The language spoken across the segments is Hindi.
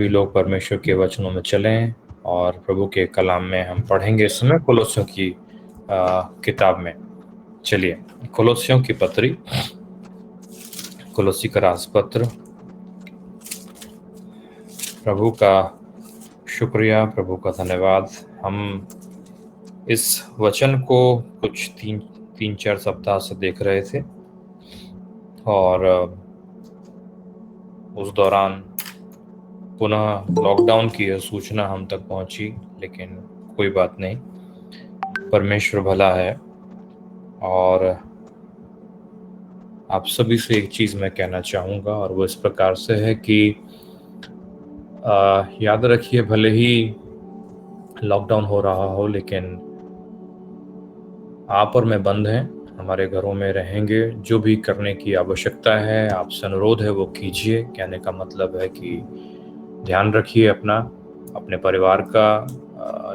सभी लोग परमेश्वर के वचनों में चलें और प्रभु के कलाम में हम पढ़ेंगे इस समय कोलोसियों की किताब में। चलिए, कोलोसियों की पत्री, कोलोसी का राजपत्र। प्रभु का शुक्रिया, प्रभु का धन्यवाद। हम इस वचन को कुछ तीन चार सप्ताह से देख रहे थे और उस दौरान पुनः लॉकडाउन की यह सूचना हम तक पहुंची, लेकिन कोई बात नहीं, परमेश्वर भला है। और आप सभी से एक चीज मैं कहना चाहूंगा और वो इस प्रकार से है कि याद रखिए, भले ही लॉकडाउन हो रहा हो, लेकिन आप और मैं बंद हैं, हमारे घरों में रहेंगे। जो भी करने की आवश्यकता है, आपसे अनुरोध है वो कीजिए। कहने का मतलब है कि ध्यान रखिए अपने परिवार का,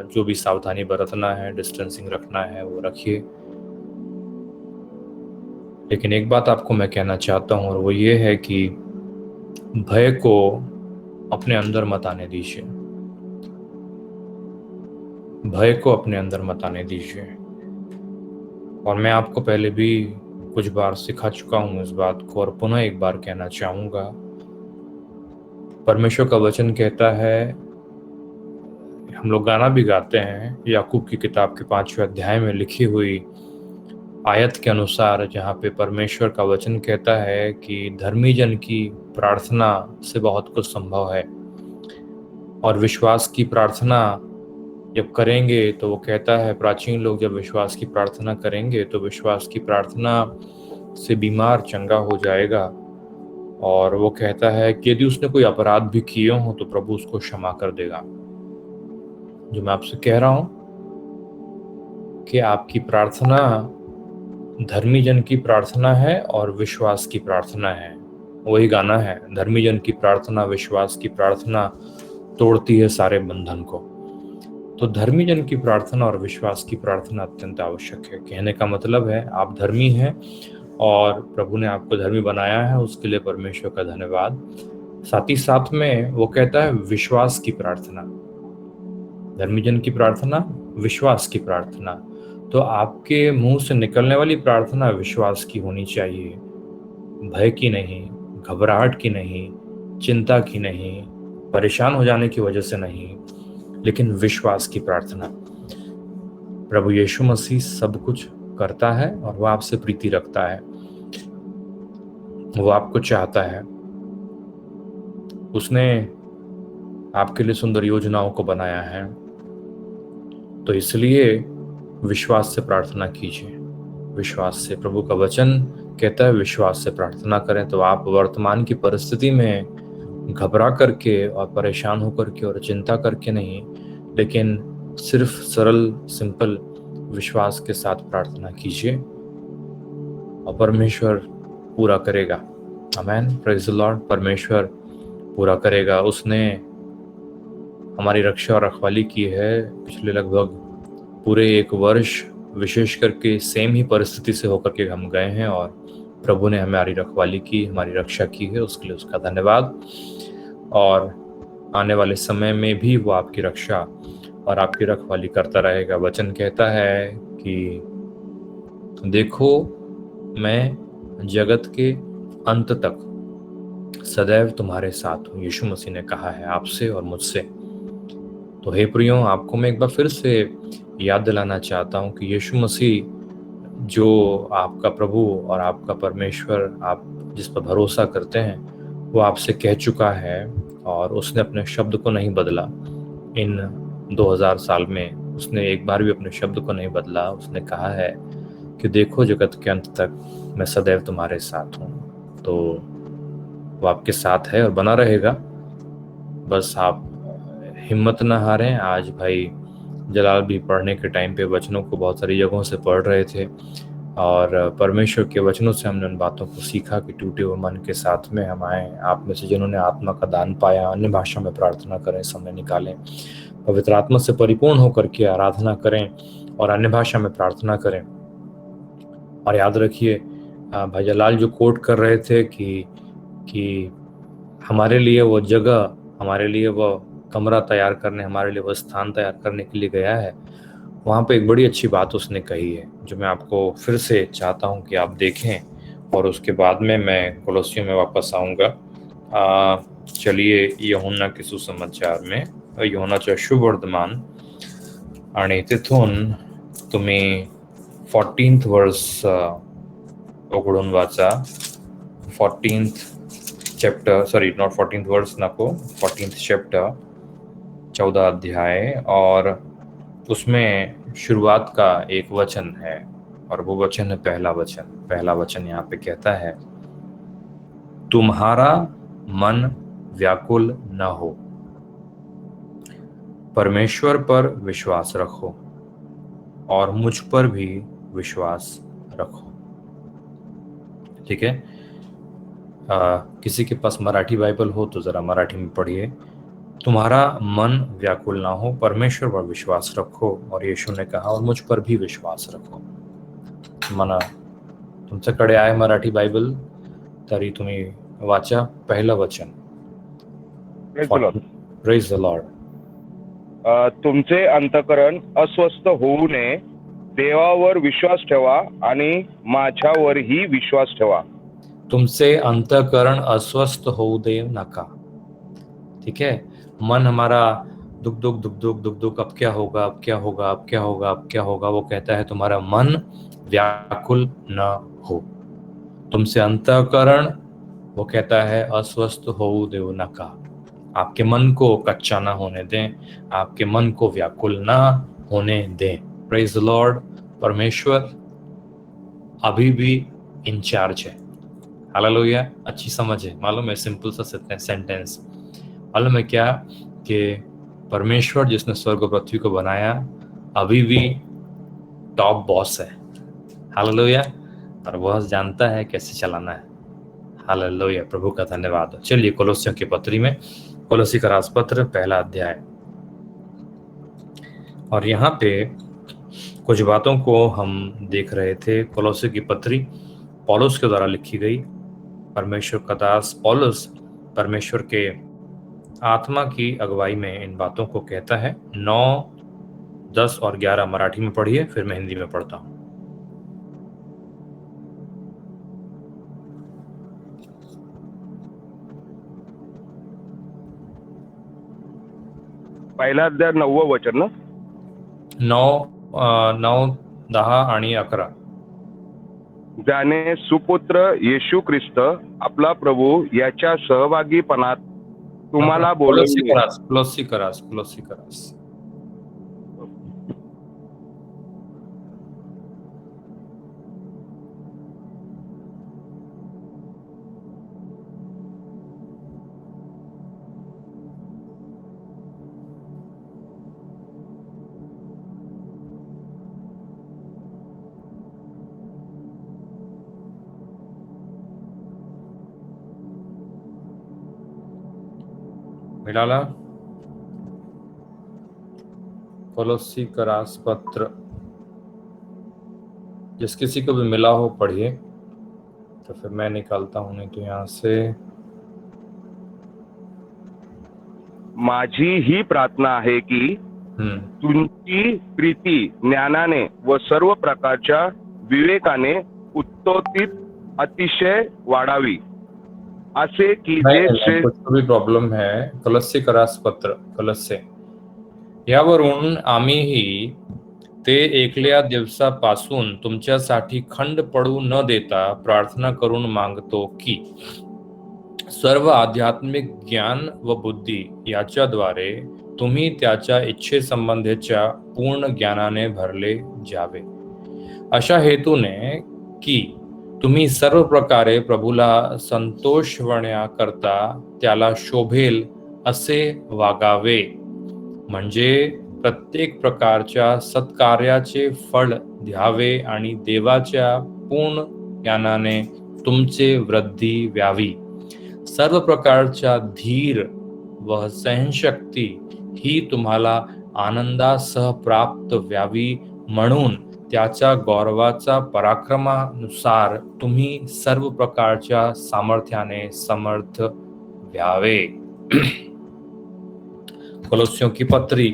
जो भी सावधानी बरतना है, डिस्टेंसिंग रखना है वो रखिए। लेकिन एक बात आपको मैं कहना चाहता हूँ और वो ये है कि भय को अपने अंदर मत आने दीजिए। भय को अपने अंदर मत आने दीजिए। और मैं आपको पहले भी कुछ बार सिखा चुका हूँ इस बात को, और पुनः एक बार कहना चाहूंगा। परमेश्वर का वचन कहता है, हम लोग गाना भी गाते हैं, याकूब की किताब के 5वें अध्याय में लिखी हुई आयत के अनुसार, जहाँ पे परमेश्वर का वचन कहता है कि धर्मी जन की प्रार्थना से बहुत कुछ संभव है। और विश्वास की प्रार्थना जब करेंगे तो वो कहता है, प्राचीन लोग जब विश्वास की प्रार्थना करेंगे तो विश्वास की प्रार्थना से बीमार चंगा हो जाएगा। और वो कहता है कि यदि उसने कोई अपराध भी किए हो तो प्रभु उसको क्षमा कर देगा। जो मैं आपसे कह रहा हूं कि आपकी प्रार्थना धर्मी जन की प्रार्थना है और विश्वास की प्रार्थना है। वही गाना है, धर्मी जन की प्रार्थना, विश्वास की प्रार्थना तोड़ती है सारे बंधन को। तो धर्मी जन की प्रार्थना और विश्वास की प्रार्थना अत्यंत आवश्यक है। कहने का मतलब है, आप धर्मी हैं और प्रभु ने आपको धर्मी बनाया है, उसके लिए परमेश्वर का धन्यवाद। साथ ही साथ में वो कहता है विश्वास की प्रार्थना, धर्मी जन की प्रार्थना, विश्वास की प्रार्थना। तो आपके मुंह से निकलने वाली प्रार्थना विश्वास की होनी चाहिए, भय की नहीं, घबराहट की नहीं, चिंता की नहीं, परेशान हो जाने की वजह से नहीं, लेकिन विश्वास की प्रार्थना। प्रभु यीशु मसीह सब कुछ करता है और वह आपसे प्रीति रखता है, वो आपको चाहता है। उसने आपके लिए सुंदर योजनाओं को बनाया है। तो इसलिए विश्वास से प्रार्थना कीजिए, विश्वास से। प्रभु का वचन कहता है विश्वास से प्रार्थना करें। तो आप वर्तमान की परिस्थिति में घबरा करके और परेशान होकर के और चिंता करके नहीं, लेकिन सिर्फ सरल सिंपल विश्वास के साथ प्रार्थना कीजिए और परमेश्वर पूरा करेगा। आमेन, प्रेज़ द लॉर्ड। परमेश्वर पूरा करेगा। उसने हमारी रक्षा और रखवाली की है पिछले लगभग पूरे 1 वर्ष, विशेष करके सेम ही परिस्थिति से होकर के हम गए हैं और प्रभु ने हमारी रखवाली की, हमारी रक्षा की है, उसके लिए उसका धन्यवाद। और आने वाले समय में भी वो आपकी रक्षा और आपकी रखवाली करता रहेगा। वचन कहता है कि देखो, मैं जगत के अंत तक सदैव तुम्हारे साथ हूँ। यीशु मसीह ने कहा है आपसे और मुझसे। तो हे प्रियो, आपको मैं एक बार फिर से याद दिलाना चाहता हूँ कि यीशु मसीह जो आपका प्रभु और आपका परमेश्वर, आप जिस पर भरोसा करते हैं, वो आपसे कह चुका है और उसने अपने शब्द को नहीं बदला। इन 2000 साल में उसने एक बार भी अपने शब्द को नहीं बदला। उसने कहा है कि देखो, जगत के अंत तक मैं सदैव तुम्हारे साथ हूँ। तो वो आपके साथ है और बना रहेगा। बस आप हिम्मत ना हारें। आज भाई जलाल भी पढ़ने के टाइम पे वचनों को बहुत सारी जगहों से पढ़ रहे थे और परमेश्वर के वचनों से हमने उन बातों को सीखा कि टूटे हुए मन के साथ में हम आए। आप में से जिन्होंने आत्मा का दान पाया, अन्य भाषा में प्रार्थना करें, समय निकालें, पवित्र आत्मा से परिपूर्ण होकर के आराधना करें और अन्य भाषा में प्रार्थना करें। और याद रखिए, भाई जलाल जो कोट कर रहे थे कि हमारे लिए वो जगह हमारे लिए वह कमरा तैयार करने, हमारे लिए वह स्थान तैयार करने के लिए गया है, वहाँ पे एक बड़ी अच्छी बात उसने कही है जो मैं आपको फिर से चाहता हूँ कि आप देखें, और उसके बाद में मैं कोलोसियों में वापस आऊँगा। चलिए यूहन्ना के सुसमाचार में, यूहन्नाच्या शुभवर्तमान आणि तिथून तुम्ही 14th वर्स उघडून वाचा. 14th chapter, sorry not 14th verse नको, 14th चैप्टर, 14 अध्याय, और उसमें शुरुआत का एक वचन है, और वो वचन है पहला वचन। पहला वचन यहाँ पे कहता है, तुम्हारा मन व्याकुल न हो, परमेश्वर पर विश्वास रखो और मुझ पर भी विश्वास रखो। ठीक है, किसी के पास मराठी बाइबल हो तो जरा मराठी में पढ़िए। तुम्हारा मन व्याकुल ना हो, परमेश्वर पर विश्वास रखो, और यीशु ने कहा और मुझ पर भी विश्वास रखो। मना तुमच्याकडे आहे मराठी बाइबल तरी तुम्ही वाचा पहिलं वचन. Praise the Lord. तुमचे अंतःकरण अस्वस्थ होऊ नये, देवावर विश्वास ठेवा आणि माझ्यावरही विश्वास ठेवा. तुमसे अंतःकरण अस्वस्थ होऊ दे नका. ठीक है, मन हमारा दुख दुख दुख दुख दुख दुख, अब क्या होगा, अब क्या होगा, अब क्या होगा, अब क्या होगा, वो कहता है तुम्हारा मन व्याकुल न हो. तुमसे अंतःकरण, वो कहता है अस्वस्थ होऊ देऊ नका. आपके मन को कच्चा ना होने दें, आपके मन को व्याकुल ना होने दें. Praise the Lord. परमेश्वर अभी भी इंचार्ज है. हालेलुया. अच्छी समझ है, मालूम है, सिंपल सा सेंटेंस. मालूम है क्या कि परमेश्वर जिसने स्वर्ग और पृथ्वी को बनाया अभी भी टॉप बॉस है. हालेलुया. और वह जानता है कैसे चलाना है. हालेलुया. प्रभु का धन्यवाद. चलिए कोलोसियों की पत्री में, कोलोसी का राजपत्र पहला अध्याय, और यहाँ पे कुछ बातों को हम देख रहे थे. कोलोसी की पत्री पौलुस के द्वारा लिखी गई. परमेश्वर का दास पौलुस परमेश्वर के आत्मा की अगुवाई में इन बातों को कहता है. 9, 10 और 11 मराठी में पढ़िए, फिर मैं हिंदी में पढ़ता हूँ. पहिला अध्याय 9वं वचन ना. 9, 10 आणि 11. ज्याने सुपुत्र येशू ख्रिस्त आपला प्रभू याच्या सहभागीपणात तुम्हाला बोलवले. क्लोसी करास. मिलाला. कोलोसी का राजपत्र, जिस किसी को भी मिला हो पढ़िए, तो फिर मैं निकालता हूं, नहीं तो यहां से. माझी ही प्रार्थना आहे की तुमची प्रीती ज्ञानाने व सर्व प्रकारच्या विवेकाने उत्तोधित अतिशय वाढावी, असे की जे भी प्रॉब्लेम है. कोलोसी का राजपत्र, कोलोसे, यावरून आम्हीही ते एकल्या दिवसापासून तुमच्यासाठी खंड पडू न देता प्रार्थना करून मागतो की सर्व आध्यात्मिक ज्ञान व बुद्धी याच्याद्वारे तुम्ही त्याच्या इच्छेसंबंधीच्या पूर्ण ज्ञानाने भरले जावे, अशा हेतूने की तुम्ही सर्व प्रकारे प्रभूला संतोषवण्याकरता त्याला शोभेल असे वागावे, म्हणजे प्रत्येक प्रकारच्या सत्कार्याचे फळ द्यावे आणि देवाच्या पूर्ण ज्ञानाने तुमचे वृद्धी व्हावी. सर्व प्रकारच्या धीर व सहनशक्ती ही तुम्हाला आनंदासह प्राप्त व्हावी, म्हणून त्याच्या गौरवाचा पराक्रमानुसार तुम्ही सर्व प्रकारच्या सामर्थ्याने समर्थ व्हावे. कोलोसियों की पत्री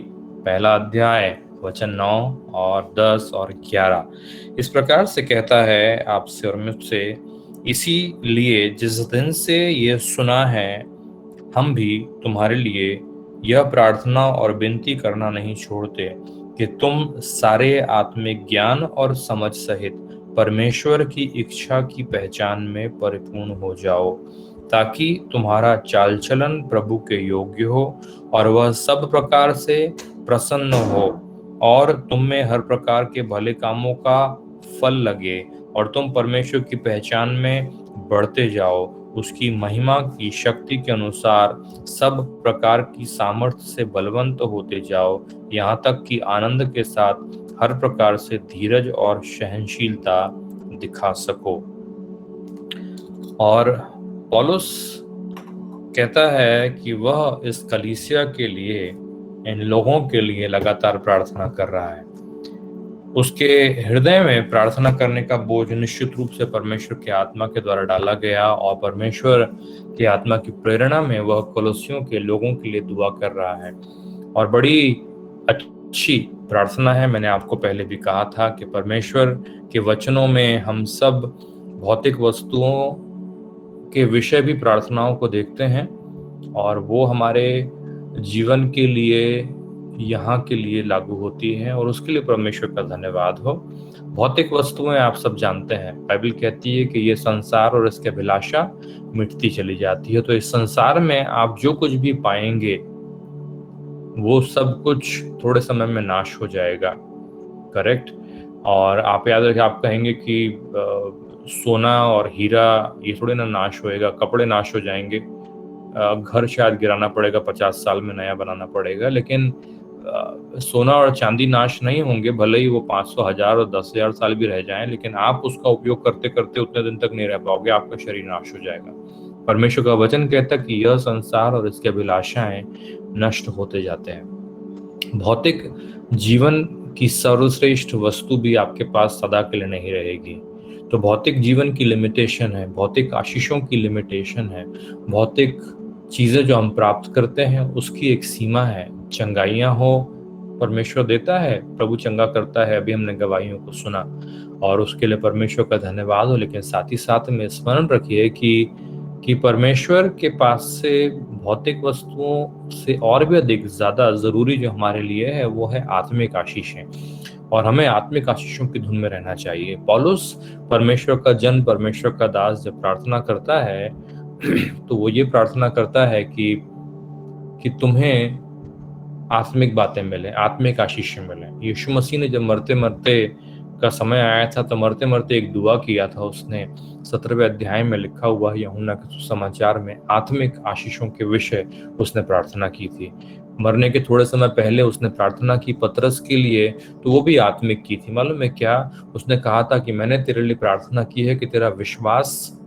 पहला अध्याय वचन 9 और 10 और 11 इस प्रकार से कहता है आपसे और मुझसे, इसीलिए जिस दिन से ये सुना है हम भी तुम्हारे लिए यह प्रार्थना और विनती करना नहीं छोड़ते कि तुम सारे आत्मिक ज्ञान और समझ सहित परमेश्वर की इच्छा की पहचान में परिपूर्ण हो जाओ, ताकि तुम्हारा चाल चलन प्रभु के योग्य हो और वह सब प्रकार से प्रसन्न हो और तुम में हर प्रकार के भले कामों का फल लगे और तुम परमेश्वर की पहचान में बढ़ते जाओ, उसकी महिमा की शक्ति के अनुसार सब प्रकार की सामर्थ्य से बलवंत होते जाओ, यहाँ तक कि आनंद के साथ हर प्रकार से धीरज और सहनशीलता दिखा सको। और पौलुस कहता है कि वह इस कलीसिया के लिए, इन लोगों के लिए लगातार प्रार्थना कर रहा है। उसके हृदय में प्रार्थना करने का बोझ निश्चित रूप से परमेश्वर की आत्मा के द्वारा डाला गया और परमेश्वर की आत्मा की प्रेरणा में वह कोलोसियों के लोगों के लिए दुआ कर रहा है। और बड़ी अच्छी प्रार्थना है। मैंने आपको पहले भी कहा था कि परमेश्वर के वचनों में हम सब भौतिक वस्तुओं के विषय भी प्रार्थनाओं को देखते हैं और वो हमारे जीवन के लिए, यहाँ के लिए लागू होती है और उसके लिए परमेश्वर का धन्यवाद हो। भौतिक वस्तुएं आप सब जानते हैं, बाइबल कहती है कि ये संसार और इसके अभिलाषा मिटती चली जाती है। तो इस संसार में आप जो कुछ भी पाएंगे वो सब कुछ थोड़े समय में नाश हो जाएगा, करेक्ट। और आप याद रखें, आप कहेंगे कि सोना और हीरा ये थोड़े ना नाश होएगा, कपड़े नाश हो जाएंगे, घर शायद गिराना पड़ेगा, 50 साल में नया बनाना पड़ेगा, लेकिन सोना और चांदी नाश नहीं होंगे। भले ही वो 500, 1000 और 10,000 साल भी रह जाएं, लेकिन आप उसका उपयोग करते करते उतने दिन तक नहीं रह पाओगे, आपका शरीर नाश हो जाएगा। परमेश्वर का वचन कहता है कि यह संसार और इसकी अभिलाषाएं नष्ट होते जाते हैं। भौतिक जीवन की सर्वश्रेष्ठ वस्तु भी आपके पास सदा के लिए नहीं रहेगी। तो भौतिक जीवन की लिमिटेशन है, भौतिक आशीषों की लिमिटेशन है, भौतिक चीजें जो हम प्राप्त करते हैं उसकी एक सीमा है। चंगाइयां हो परमेश्वर देता है, प्रभु चंगा करता है, अभी हमने गवाहियों को सुना और उसके लिए परमेश्वर का धन्यवाद हो। लेकिन साथ ही साथ में स्मरण रखिए कि परमेश्वर के पास से भौतिक वस्तुओं से और भी अधिक ज्यादा जरूरी जो हमारे लिए है वो है आत्मिक आशीषें, और हमें आत्मिक आशीषों की धुन में रहना चाहिए। पौलुस परमेश्वर का जन, परमेश्वर का दास जब प्रार्थना करता है तो वो ये प्रार्थना करता है कि तुम्हें आत्मिक बातें मिले, आत्मिक आशीषें मिले। यीशु मसीह ने जब मरते मरते का समय आया था तो मरते मरते एक दुआ किया था उसने। 17वें अध्याय में लिखा हुआ यूहन्ना के सुसमाचार में आत्मिक आशीषों के विषय उसने प्रार्थना की थी। मरने के थोड़े समय पहले उसने प्रार्थना की पतरस के लिए, तो वो भी आत्मिक की थी। मालूम है क्या? उसने कहा था कि मैंने तेरे लिए प्रार्थना की है कि तेरा विश्वास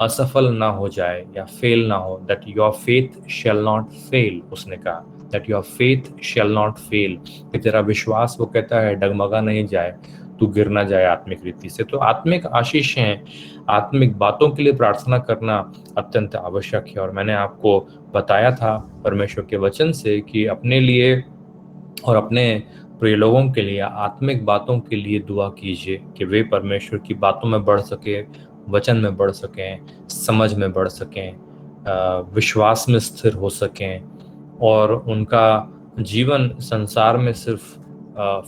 असफल ना हो जाए या फेल ना हो, that your faith shall not fail. उसने कहा that your faith shall not fail, कि तेरा विश्वास, वो कहता है, डगमगा नहीं जाए, तू गिर ना जाए आत्मिक रीति से। तो आत्मिक आशीष हैं, आत्मिक बातों के लिए प्रार्थना करना अत्यंत आवश्यक है। और मैंने आपको बताया था परमेश्वर के वचन से कि अपने लिए और अपने प्रिय लोगों के लिए आत्मिक बातों के लिए दुआ कीजिए कि वे परमेश्वर की बातों में बढ़ सके, वचन में बढ़ सकें, समझ में बढ़ सकें, विश्वास में स्थिर हो सकें और उनका जीवन संसार में सिर्फ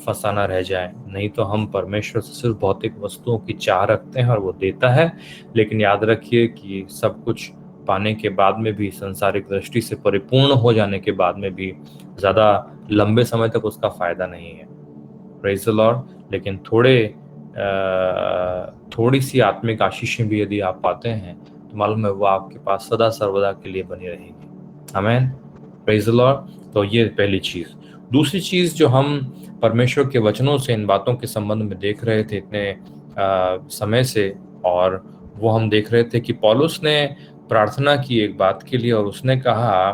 फंसाना रह जाए। नहीं तो हम परमेश्वर से सिर्फ भौतिक वस्तुओं की चाह रखते हैं और वो देता है, लेकिन याद रखिए कि सब कुछ पाने के बाद में भी, संसारिक दृष्टि से परिपूर्ण हो जाने के बाद में भी ज़्यादा लंबे समय तक उसका फायदा नहीं है। Praise the Lord. लेकिन थोड़ी सी आत्मिक आशीषें भी यदि आप पाते हैं तो मालूम है वो आपके पास सदा सर्वदा के लिए बनी रहेगी। आमीन, प्रेज़ द लॉर्ड। तो ये पहली चीज़। दूसरी चीज़ जो हम परमेश्वर के वचनों से इन बातों के संबंध में देख रहे थे इतने समय से, और वो हम देख रहे थे कि पौलुस ने प्रार्थना की एक बात के लिए, और उसने कहा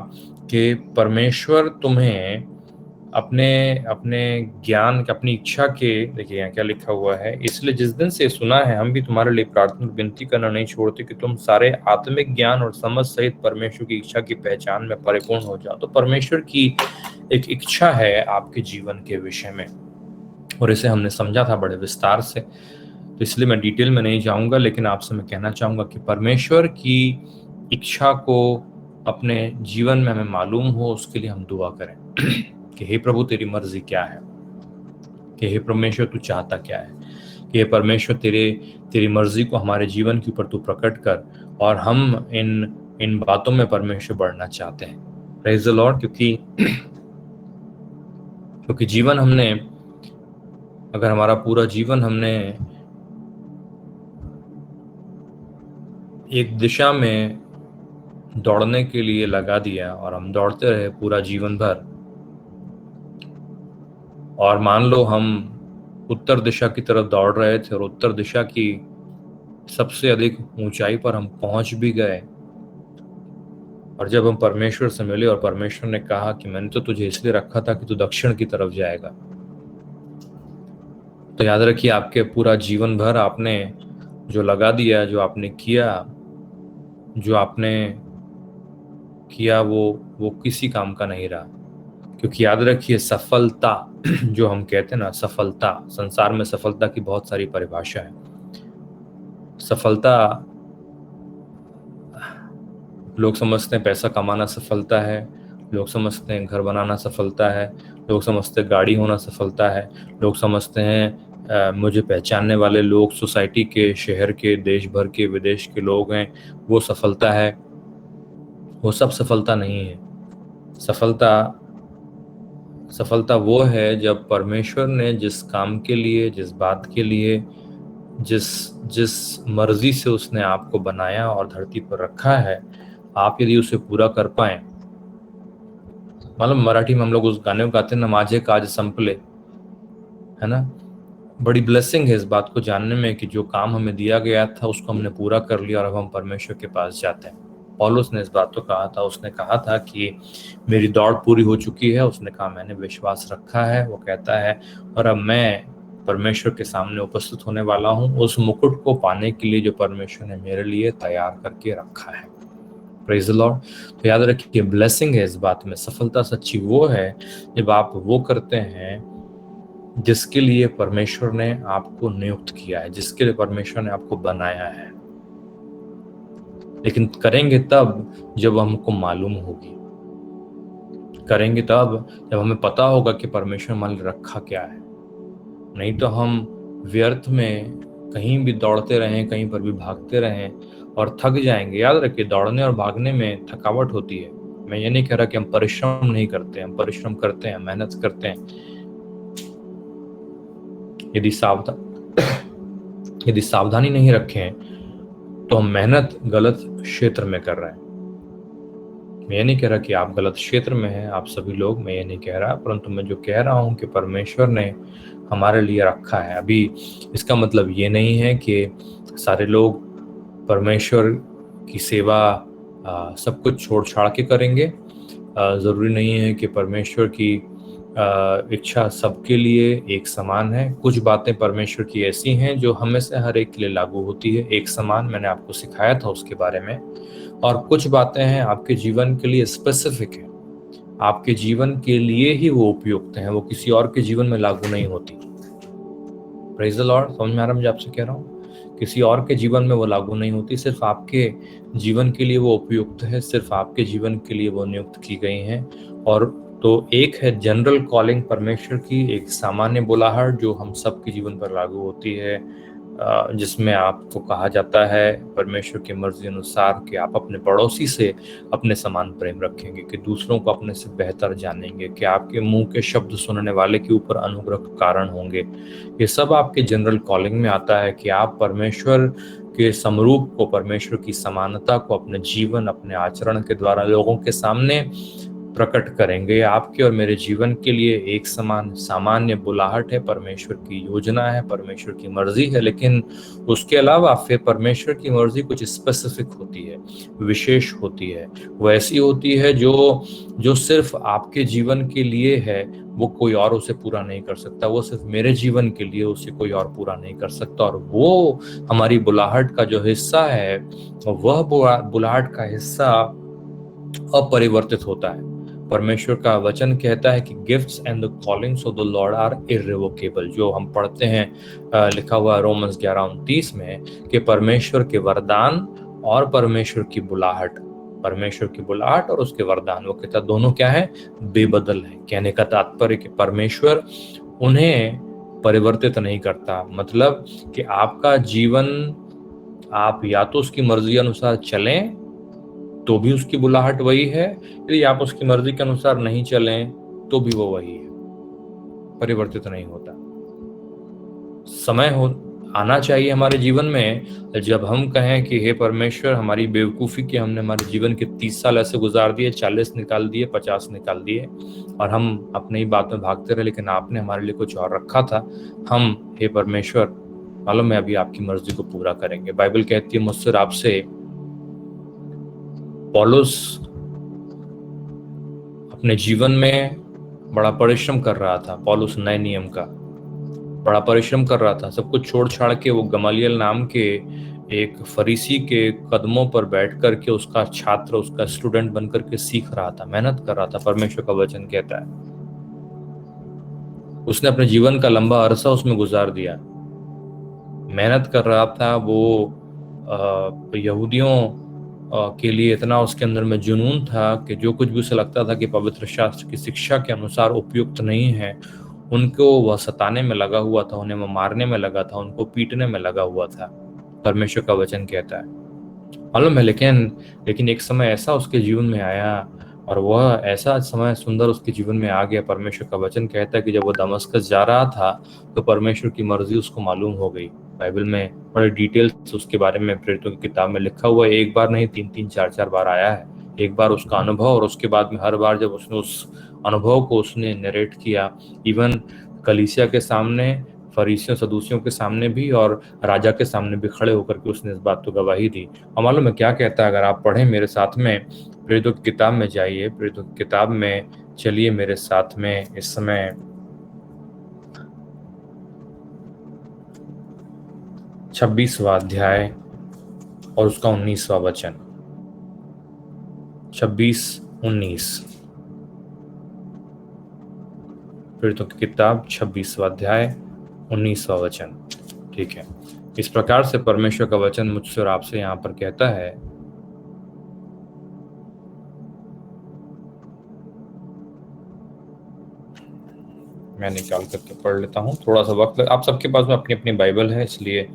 कि परमेश्वर तुम्हें अपने अपने ज्ञान, अपनी इच्छा के, देखिए यहाँ क्या लिखा हुआ है, इसलिए जिस दिन से सुना है हम भी तुम्हारे लिए प्रार्थना विनती करना नहीं छोड़ते कि तुम सारे आत्मिक ज्ञान और समझ सहित परमेश्वर की इच्छा की पहचान में परिपूर्ण हो जाओ। तो परमेश्वर की एक इच्छा है आपके जीवन के विषय में, और इसे हमने समझा था बड़े विस्तार से, तो इसलिए मैं डिटेल में नहीं जाऊंगा, लेकिन आपसे मैं कहना चाहूंगा कि परमेश्वर की इच्छा को अपने जीवन में हमें मालूम हो, उसके लिए हम दुआ करें कि हे प्रभु तेरी मर्जी क्या है, कि हे परमेश्वर तू चाहता क्या है, कि हे परमेश्वर तेरी मर्जी को हमारे जीवन के ऊपर तू प्रकट कर, और हम इन बातों में परमेश्वर बढ़ना चाहते हैं। Praise the Lord. क्योंकि जीवन हमने, अगर हमारा पूरा जीवन हमने एक दिशा में दौड़ने के लिए लगा दिया और हम दौड़ते रहे पूरा जीवन भर, और मान लो हम उत्तर दिशा की तरफ दौड़ रहे थे और उत्तर दिशा की सबसे अधिक ऊंचाई पर हम पहुंच भी गए, और जब हम परमेश्वर से मिले और परमेश्वर ने कहा कि मैंने तो तुझे इसलिए रखा था कि तू दक्षिण की तरफ जाएगा, तो याद रखिए आपके पूरा जीवन भर आपने जो लगा दिया, जो आपने किया वो किसी काम का नहीं रहा। क्योंकि याद रखिए सफलता जो हम कहते हैं ना, सफलता, संसार में सफलता की बहुत सारी परिभाषा है। सफलता, लोग समझते हैं पैसा कमाना सफलता है, लोग समझते हैं घर बनाना सफलता है, लोग समझते हैं गाड़ी होना सफलता है, लोग समझते हैं मुझे पहचानने वाले लोग सोसाइटी के, शहर के, देश भर के, विदेश के लोग हैं, वो सफलता है। वो सब सफलता नहीं है। सफलता वो है जब परमेश्वर ने जिस काम के लिए, जिस बात के लिए, जिस मर्जी से उसने आपको बनाया और धरती पर रखा है, आप यदि उसे पूरा कर पाए। मालूम मराठी में हम लोग उस गाने को गाते हैं ना, माझे काज संपले, है ना। बड़ी ब्लेसिंग है इस बात को जानने में कि जो काम हमें दिया गया था उसको हमने पूरा कर लिया और अब हम परमेश्वर के पास जाते हैं। पौलुस ने इस बात को कहा था, उसने कहा था कि मेरी दौड़ पूरी हो चुकी है, उसने कहा मैंने विश्वास रखा है, वो कहता है, और अब मैं परमेश्वर के सामने उपस्थित होने वाला हूँ उस मुकुट को पाने के लिए जो परमेश्वर ने मेरे लिए तैयार करके रखा है। Praise the Lord. तो याद रखिए ब्लेसिंग है इस बात में। सफलता सच्ची वो है जब आप वो करते हैं जिसके लिए परमेश्वर ने आपको नियुक्त किया है, जिसके लिए परमेश्वर ने आपको बनाया है। लेकिन करेंगे तब जब हमको मालूम होगी, करेंगे तब जब हमें पता होगा कि परमेश्वर हमारे लिए रखा क्या है। नहीं तो हम व्यर्थ में कहीं भी दौड़ते रहें, कहीं पर भी भागते रहें और थक जाएंगे। याद रखिए दौड़ने और भागने में थकावट होती है। मैं ये नहीं कह रहा कि हम परिश्रम नहीं करते, हम परिश्रम करते हैं, मेहनत करते हैं। यदि सावधानी नहीं रखें तो हम मेहनत गलत क्षेत्र में कर रहे हैं। मैं ये नहीं कह रहा कि आप गलत क्षेत्र में हैं, आप सभी लोग, मैं ये नहीं कह रहा, परंतु मैं जो कह रहा हूं कि परमेश्वर ने हमारे लिए रखा है। अभी इसका मतलब ये नहीं है कि सारे लोग परमेश्वर की सेवा सब कुछ छोड़ छाड़ के करेंगे। ज़रूरी नहीं है कि परमेश्वर की इच्छा सबके लिए एक समान है। कुछ बातें परमेश्वर की ऐसी हैं जो हमें से हर एक के लिए लागू होती है एक समान, मैंने आपको सिखाया था उसके बारे में। और कुछ बातें हैं आपके जीवन के लिए स्पेसिफिक है, आपके जीवन के लिए ही वो उपयुक्त हैं, वो किसी और के जीवन में लागू नहीं होती। Praise the Lord. समझ में आ रहा मुझे आपसे कह रहा हूँ, किसी और के जीवन में वो लागू नहीं होती, सिर्फ आपके जीवन के लिए वो उपयुक्त है, सिर्फ आपके जीवन के लिए वो नियुक्त की गई हैं। और तो एक है जनरल कॉलिंग परमेश्वर की, एक सामान्य बुलाहट जो हम सबके जीवन पर लागू होती है, जिसमें आपको कहा जाता है परमेश्वर की मर्जी अनुसार कि आप अपने पड़ोसी से अपने समान प्रेम रखेंगे, कि दूसरों को अपने से बेहतर जानेंगे, कि आपके मुंह के शब्द सुनने वाले के ऊपर अनुग्रह का कारण होंगे। ये सब आपके जनरल कॉलिंग में आता है कि आप परमेश्वर के समरूप को, परमेश्वर की समानता को अपने जीवन, अपने आचरण के द्वारा लोगों के सामने प्रकट करेंगे। आपके और मेरे जीवन के लिए एक समान सामान्य बुलाहट है, परमेश्वर की योजना है, परमेश्वर की मर्जी है। लेकिन उसके अलावा फिर परमेश्वर की मर्जी कुछ स्पेसिफिक होती है, विशेष होती है, वो ऐसी होती है जो सिर्फ आपके जीवन के लिए है, वो कोई और उसे पूरा नहीं कर सकता। वो सिर्फ मेरे जीवन के लिए, उसे कोई और पूरा नहीं कर सकता। और वो हमारी बुलाहट का जो हिस्सा है, वह बुलाहट का हिस्सा अपरिवर्तित होता है। परमेश्वर का वचन कहता है कि gifts and the callings of the lord are irrevocable, जो हम पढ़ते हैं लिखा हुआ है रोमन्स 11:29 में कि परमेश्वर के वरदान और परमेश्वर की बुलाहट, परमेश्वर की बुलाहट और उसके वरदान, वो कहता दोनों क्या है, बेबदल है। कहने का तात्पर्य कि परमेश्वर उन्हें परिवर्तित नहीं करता, मतलब कि आपका जीवन आप या तो उसकी मर्जी अनुसार चलें तो भी उसकी बुलाहट वही है, यदि आप उसकी मर्जी के अनुसार नहीं चलें तो भी वो वही है, परिवर्तित नहीं होता। समय हो आना चाहिए हमारे जीवन में जब हम कहें कि हे परमेश्वर, हमारी बेवकूफ़ी की हमने हमारे जीवन के 30 साल ऐसे गुजार दिए, 40 निकाल दिए, 50 निकाल दिए और हम अपनी ही बात में भागते रहे, लेकिन आपने हमारे लिए कुछ और रखा था। हम हे परमेश्वर, मालूम है अभी आपकी मर्जी को पूरा करेंगे। बाइबल कहती है मुझसे आपसे, पौलुस अपने जीवन में बड़ा परिश्रम कर रहा था। पौलुस नए नियम का बड़ा परिश्रम कर रहा था, सब कुछ छोड़ छाड़ के वो गमालियल नाम के एक फरीसी के कदमों पर बैठ करके उसका छात्र, उसका स्टूडेंट बन करके सीख रहा था, मेहनत कर रहा था। परमेश्वर का वचन कहता है उसने अपने जीवन का लंबा अरसा उसमें गुजार दिया, मेहनत कर रहा था। वो यहूदियों के लिए इतना उसके अंदर में जुनून था कि जो कुछ भी उसे लगता था कि पवित्र शास्त्र की शिक्षा के अनुसार उपयुक्त नहीं है, उनको वह सताने में लगा हुआ था, उन्हें वह मारने में लगा था, उनको पीटने में लगा हुआ था। परमेश्वर का वचन कहता है मालूम है, लेकिन एक समय ऐसा उसके जीवन में आया और वह ऐसा समय सुंदर उसके जीवन में आ गया। परमेश्वर का वचन कहता है कि जब वो दमस्कस जा रहा था तो परमेश्वर की मर्जी उसको मालूम हो गई। बाइबल में बड़े डिटेल्स उसके बारे में प्रेरितों की किताब में लिखा हुआ है, एक बार नहीं 3-3 4-4 बार आया है। एक बार उसका अनुभव और उसके बाद में हर बार जब उसने उस अनुभव को उसने नरेट किया, इवन कलीसिया के सामने, फरीसियों सदूसियों के सामने भी और राजा के सामने भी खड़े होकर के उसने इस बात को गवाही दी। और मालूम है क्या कहता है, अगर आप पढ़ें मेरे साथ में, प्रेरितों की किताब में जाइए, प्रेरितों की किताब में चलिए मेरे साथ में। इस समय 26वां अध्याय और उसका 19वां वचन, 26-19, प्रेरितों की किताब 26वां अध्याय 19वां वचन। ठीक है, इस प्रकार से परमेश्वर का वचन मुझसे और आपसे यहाँ पर कहता है, मैं निकाल करके पढ़ लेता हूँ, थोड़ा सा वक्त आप सबके पास में अपनी अपनी बाइबल है, इसलिए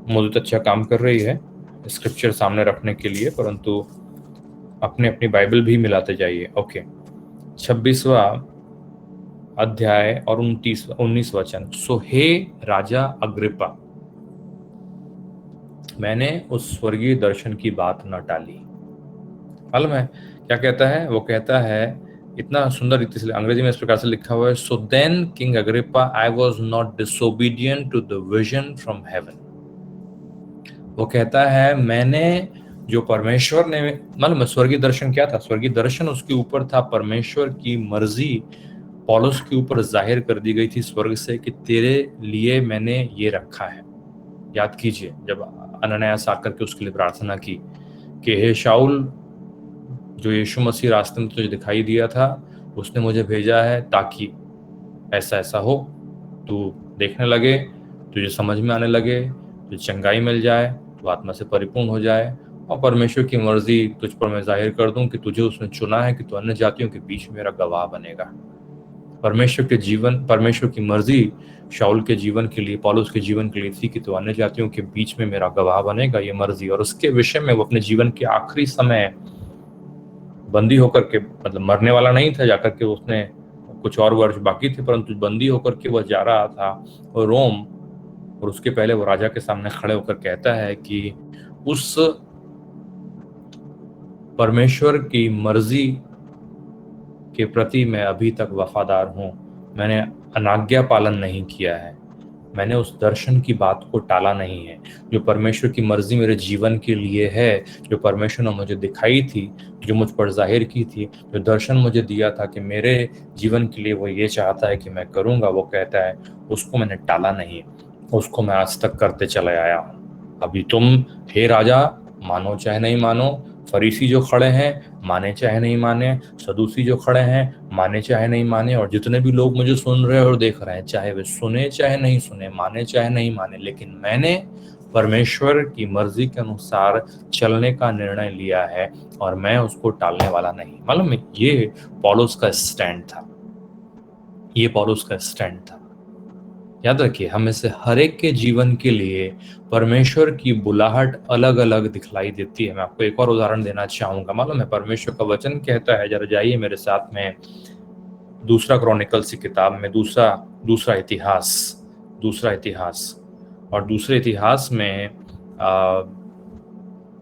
मदद अच्छा काम कर रही है स्क्रिप्चर सामने रखने के लिए, परंतु अपने अपनी बाइबल भी मिलाते जाइए। ओके, 26वां अध्याय और 19 वचन। सो हे राजा अग्रिप्पा, मैंने उस स्वर्गीय दर्शन की बात न टाली। मालूम है क्या कहता है, वो कहता है इतना सुंदर रीति से, अंग्रेजी में इस प्रकार से लिखा हुआ है, so then king Agrippa I was not disobedient to the vision from heaven. वो कहता है मैंने जो परमेश्वर ने, मालूम स्वर्गीय दर्शन क्या था, स्वर्गीय दर्शन उसके ऊपर था, परमेश्वर की मर्जी पौलुस के ऊपर जाहिर कर दी गई थी स्वर्ग से कि तेरे लिए मैंने ये रखा है। याद कीजिए जब अनन्यास आकर के उसके लिए प्रार्थना की कि हे शाऊल, जो यीशु मसीह रास्ते में तुझे दिखाई दिया था, उसने मुझे भेजा है ताकि ऐसा ऐसा हो, तू देखने लगे, तुझे समझ में आने लगे, तुझे चंगाई मिल जाए, तू आत्मा से परिपूर्ण हो जाए और परमेश्वर की मर्जी तुझ पर मैं जाहिर कर दूं कि तुझे उसने चुना है कि तू अन्य जातियों के बीच में मेरा गवाह बनेगा। परमेश्वर की मर्जी शाऊल के जीवन के लिए, पौलुस के जीवन के लिए थी कि तू अन्य जातियों के बीच में मेरा गवाह बनेगा, ये मर्जी। और उसके विषय में वो अपने जीवन के आखिरी समय बंदी होकर के, मतलब मरने वाला नहीं था जाकर के, उसने कुछ और वर्ष बाकी थे, परंतु बंदी होकर के वह जा रहा था और रोम, और उसके पहले वो राजा के सामने खड़े होकर कहता है कि उस परमेश्वर की मर्जी के प्रति मैं अभी तक वफादार हूं, मैंने अनाज्ञा पालन नहीं किया है, मैंने उस दर्शन की बात को टाला नहीं है। जो परमेश्वर की मर्जी मेरे जीवन के लिए है, जो परमेश्वर ने मुझे दिखाई थी, जो मुझ पर जाहिर की थी, जो दर्शन मुझे दिया था कि मेरे जीवन के लिए वो ये चाहता है कि मैं करूंगा, वो कहता है उसको मैंने टाला नहीं, उसको मैं आज तक करते चले आया हूँ। अभी तुम हे राजा, मानो चाहे नहीं मानो, फरीसी जो खड़े हैं माने चाहे नहीं माने, सदूसी जो खड़े हैं माने चाहे नहीं माने, और जितने भी लोग मुझे सुन रहे और देख रहे हैं, चाहे वे सुने चाहे नहीं सुने, माने चाहे नहीं माने, लेकिन मैंने परमेश्वर की मर्जी के अनुसार चलने का निर्णय लिया है और मैं उसको टालने वाला नहीं। मालूम है, ये पौलुस का स्टैंड था, ये पौलुस का स्टैंड था। याद रखिए, हमें से हर एक के जीवन के लिए परमेश्वर की बुलाहट अलग अलग दिखलाई देती है। मैं आपको एक और उदाहरण देना चाहूंगा। मालूम है, परमेश्वर का वचन कहता है, जरा जाइए मेरे साथ में दूसरा क्रॉनिकल्स की किताब में, दूसरा इतिहास और दूसरे इतिहास में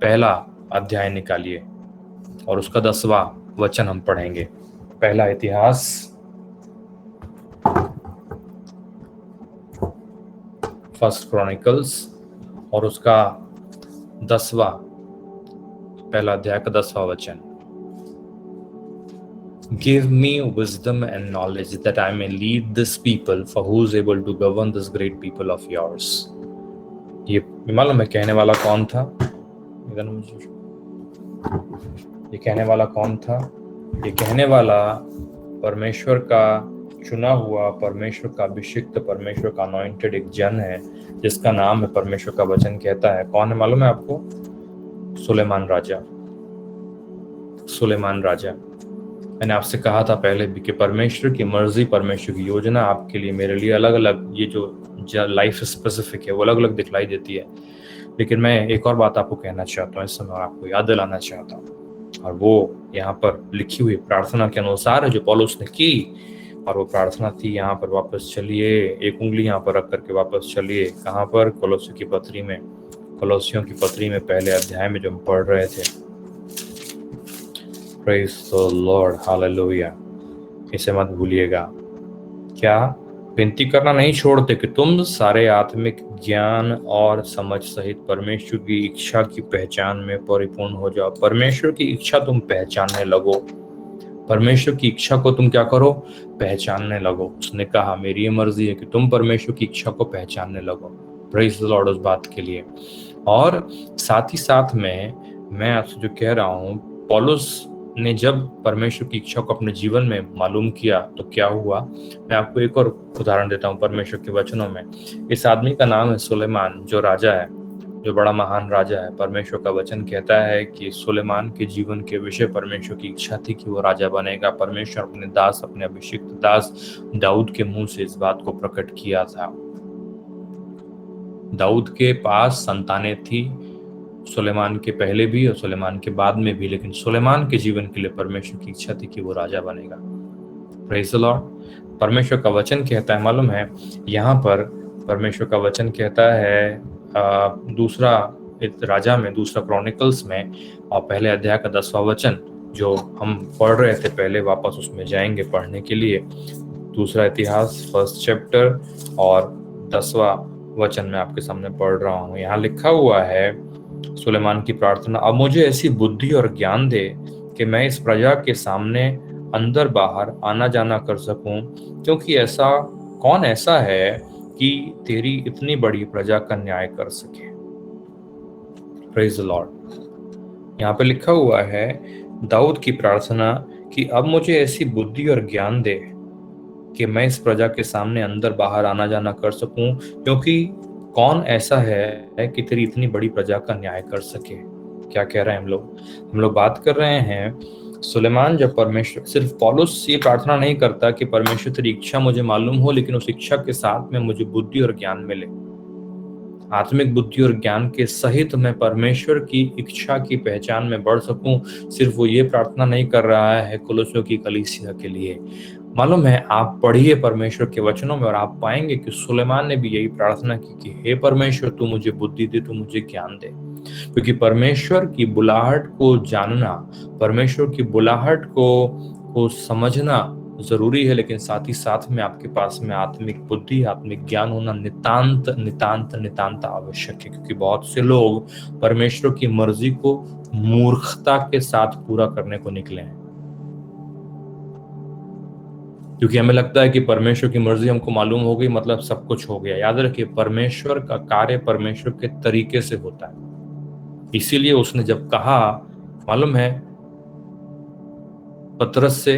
पहला अध्याय निकालिए और उसका 10वां वचन हम पढ़ेंगे। पहला इतिहास फर्स्ट क्रॉनिकल्स और उसका 10वां, पहला अध्याय का 10वां वचन। Give me wisdom and knowledge that I may lead this people, for who is able to govern this great people of yours। ये मालूम है कहने वाला कौन था? ये कहने वाला कौन था? ये कहने वाला परमेश्वर का चुना हुआ, परमेश्वर का अभिषिक्त, परमेश्वर का अनॉइंटेड एक जन है, जिसका नाम है, परमेश्वर का वचन कहता है, कौन है मालूम है आपको? सुलेमान राजा। सुलेमान राजा। मैंने आपसे कहा था पहले भी कि परमेश्वर की मर्जी, परमेश्वर की योजना आपके लिए, मेरे लिए अलग अलग, ये जो लाइफ स्पेसिफिक है वो अलग अलग दिखलाई देती है। लेकिन मैं एक और बात आपको कहना चाहता हूँ इस समय, आपको याद दिलाना चाहता हूँ, और वो यहाँ पर लिखी हुई प्रार्थना के अनुसार है जो पौलुस ने की। और वो प्रार्थना थी, यहाँ पर वापस चलिए, एक उंगली यहाँ पर रख करके वापस चलिए, कहाँ पर? कोलोसियों की पत्री में, कोलोसियों की पत्री में पहले अध्याय में जो हम पढ़ रहे थे। Praise the Lord, hallelujah. इसे मत भूलिएगा। क्या? विनती करना नहीं छोड़ते कि तुम सारे आत्मिक ज्ञान और समझ सहित परमेश्वर की इच्छा की पहचान में परिपूर्ण हो जाओ। परमेश्वर की इच्छा तुम पहचानने लगो। परमेश्वर की इच्छा को तुम क्या करो? पहचानने लगो। उसने कहा मेरी ये मर्जी है कि तुम परमेश्वर की इच्छा को पहचानने लगो। प्रेज द लॉर्ड उस बात के लिए। और साथ ही साथ में मैं आपसे जो कह रहा हूँ, पौलुस ने जब परमेश्वर की इच्छा को अपने जीवन में मालूम किया तो क्या हुआ? मैं आपको एक और उदाहरण देता हूँ परमेश्वर के वचनों में। इस आदमी का नाम है सुलेमान, जो राजा है, जो बड़ा महान राजा है। परमेश्वर का वचन कहता है कि सुलेमान के जीवन के विषय परमेश्वर की इच्छा थी कि वो राजा बनेगा। परमेश्वर अपने दास, अपने अभिषिक्त दास दाऊद के मुंह से इस बात को प्रकट किया था। दाऊद के पास संतानें थी, सुलेमान के पहले भी और सुलेमान के बाद में भी, लेकिन सुलेमान के जीवन के लिए परमेश्वर की इच्छा थी कि वो राजा बनेगा। Praise the Lord. परमेश्वर का वचन कहता है, मालूम है, यहाँ पर परमेश्वर का वचन कहता है दूसरा राजा में, दूसरा क्रॉनिकल्स में, और पहले अध्याय का 10वां वचन जो हम पढ़ रहे थे पहले, वापस उसमें जाएंगे पढ़ने के लिए। दूसरा इतिहास फर्स्ट चैप्टर और 10वां वचन में आपके सामने पढ़ रहा हूँ। यहाँ लिखा हुआ है सुलेमान की प्रार्थना, अब मुझे ऐसी बुद्धि और ज्ञान दे कि मैं इस प्रजा के सामने अंदर बाहर आना जाना कर सकूं, क्योंकि कौन ऐसा है कि तेरी इतनी बड़ी प्रजा का न्याय कर सके। Praise the Lord. यहाँ पे लिखा हुआ है दाऊद की प्रार्थना कि अब मुझे ऐसी बुद्धि और ज्ञान दे कि मैं इस प्रजा के सामने अंदर बाहर आना जाना कर सकूं, क्योंकि कौन ऐसा है कि तेरी इतनी बड़ी प्रजा का न्याय कर सके। क्या कह रहे हैं हम लोग बात कर रहे हैं सुलेमान, जब परमेश्वर, सिर्फ पौलुस ये प्रार्थना नहीं करता कि परमेश्वर तेरी इच्छा मुझे मालूम हो, लेकिन उस इच्छा के साथ में मुझे बुद्धि और ज्ञान मिले, आत्मिक बुद्धि और ज्ञान के सहित मैं परमेश्वर की इच्छा की पहचान में बढ़ सकूं। सिर्फ वो ये प्रार्थना नहीं कर रहा है कोलोसियों की कलीसिया के लिए। मालूम है, आप पढ़िए परमेश्वर के वचनों में और आप पाएंगे कि सुलेमान ने भी यही प्रार्थना की कि हे परमेश्वर, तू मुझे बुद्धि दे, तू मुझे ज्ञान दे। क्योंकि परमेश्वर की बुलाहट को जानना, परमेश्वर की बुलाहट को समझना जरूरी है, लेकिन साथ ही साथ में आपके पास में आत्मिक बुद्धि, आत्मिक ज्ञान होना नितांत नितांत नितांत आवश्यक है। क्योंकि बहुत से लोग परमेश्वर की मर्जी को मूर्खता के साथ पूरा करने को निकले हैं, क्योंकि हमें लगता है कि परमेश्वर की मर्जी हमको मालूम हो गई मतलब सब कुछ हो गया। याद रखिए, परमेश्वर का कार्य परमेश्वर के तरीके से होता है। इसीलिए उसने जब कहा मालूम है पतरस से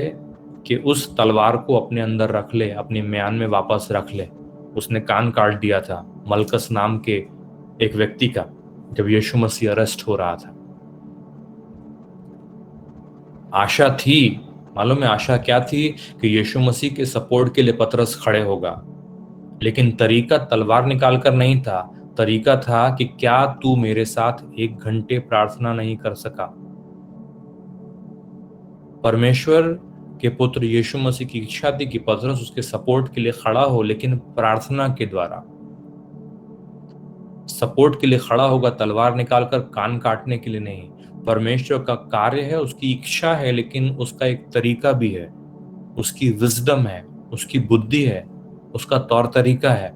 कि उस तलवार को अपने अंदर रख ले, अपनी म्यान में वापस रख ले। उसने कान काट दिया था मलकस नाम के एक व्यक्ति का जब यीशु मसीह अरेस्ट हो रहा था। आशा थी, मालूम है आशा क्या थी, कि यीशु मसीह के सपोर्ट के लिए पतरस खड़े होगा, लेकिन तरीका तलवार निकाल कर नहीं था। तरीका था कि क्या तू मेरे साथ 1 घंटे प्रार्थना नहीं कर सका। परमेश्वर के पुत्र यीशु मसीह की इच्छा थी कि पतरस उसके सपोर्ट के लिए खड़ा हो, लेकिन प्रार्थना के द्वारा। सपोर्ट के लिए खड़ा होगा, तलवार निकालकर कान काटने के लिए नहीं। परमेश्वर का कार्य है, उसकी इच्छा है, लेकिन उसका एक तरीका भी है, उसकी विजडम है, उसकी बुद्धि है, उसका तौर तरीका है।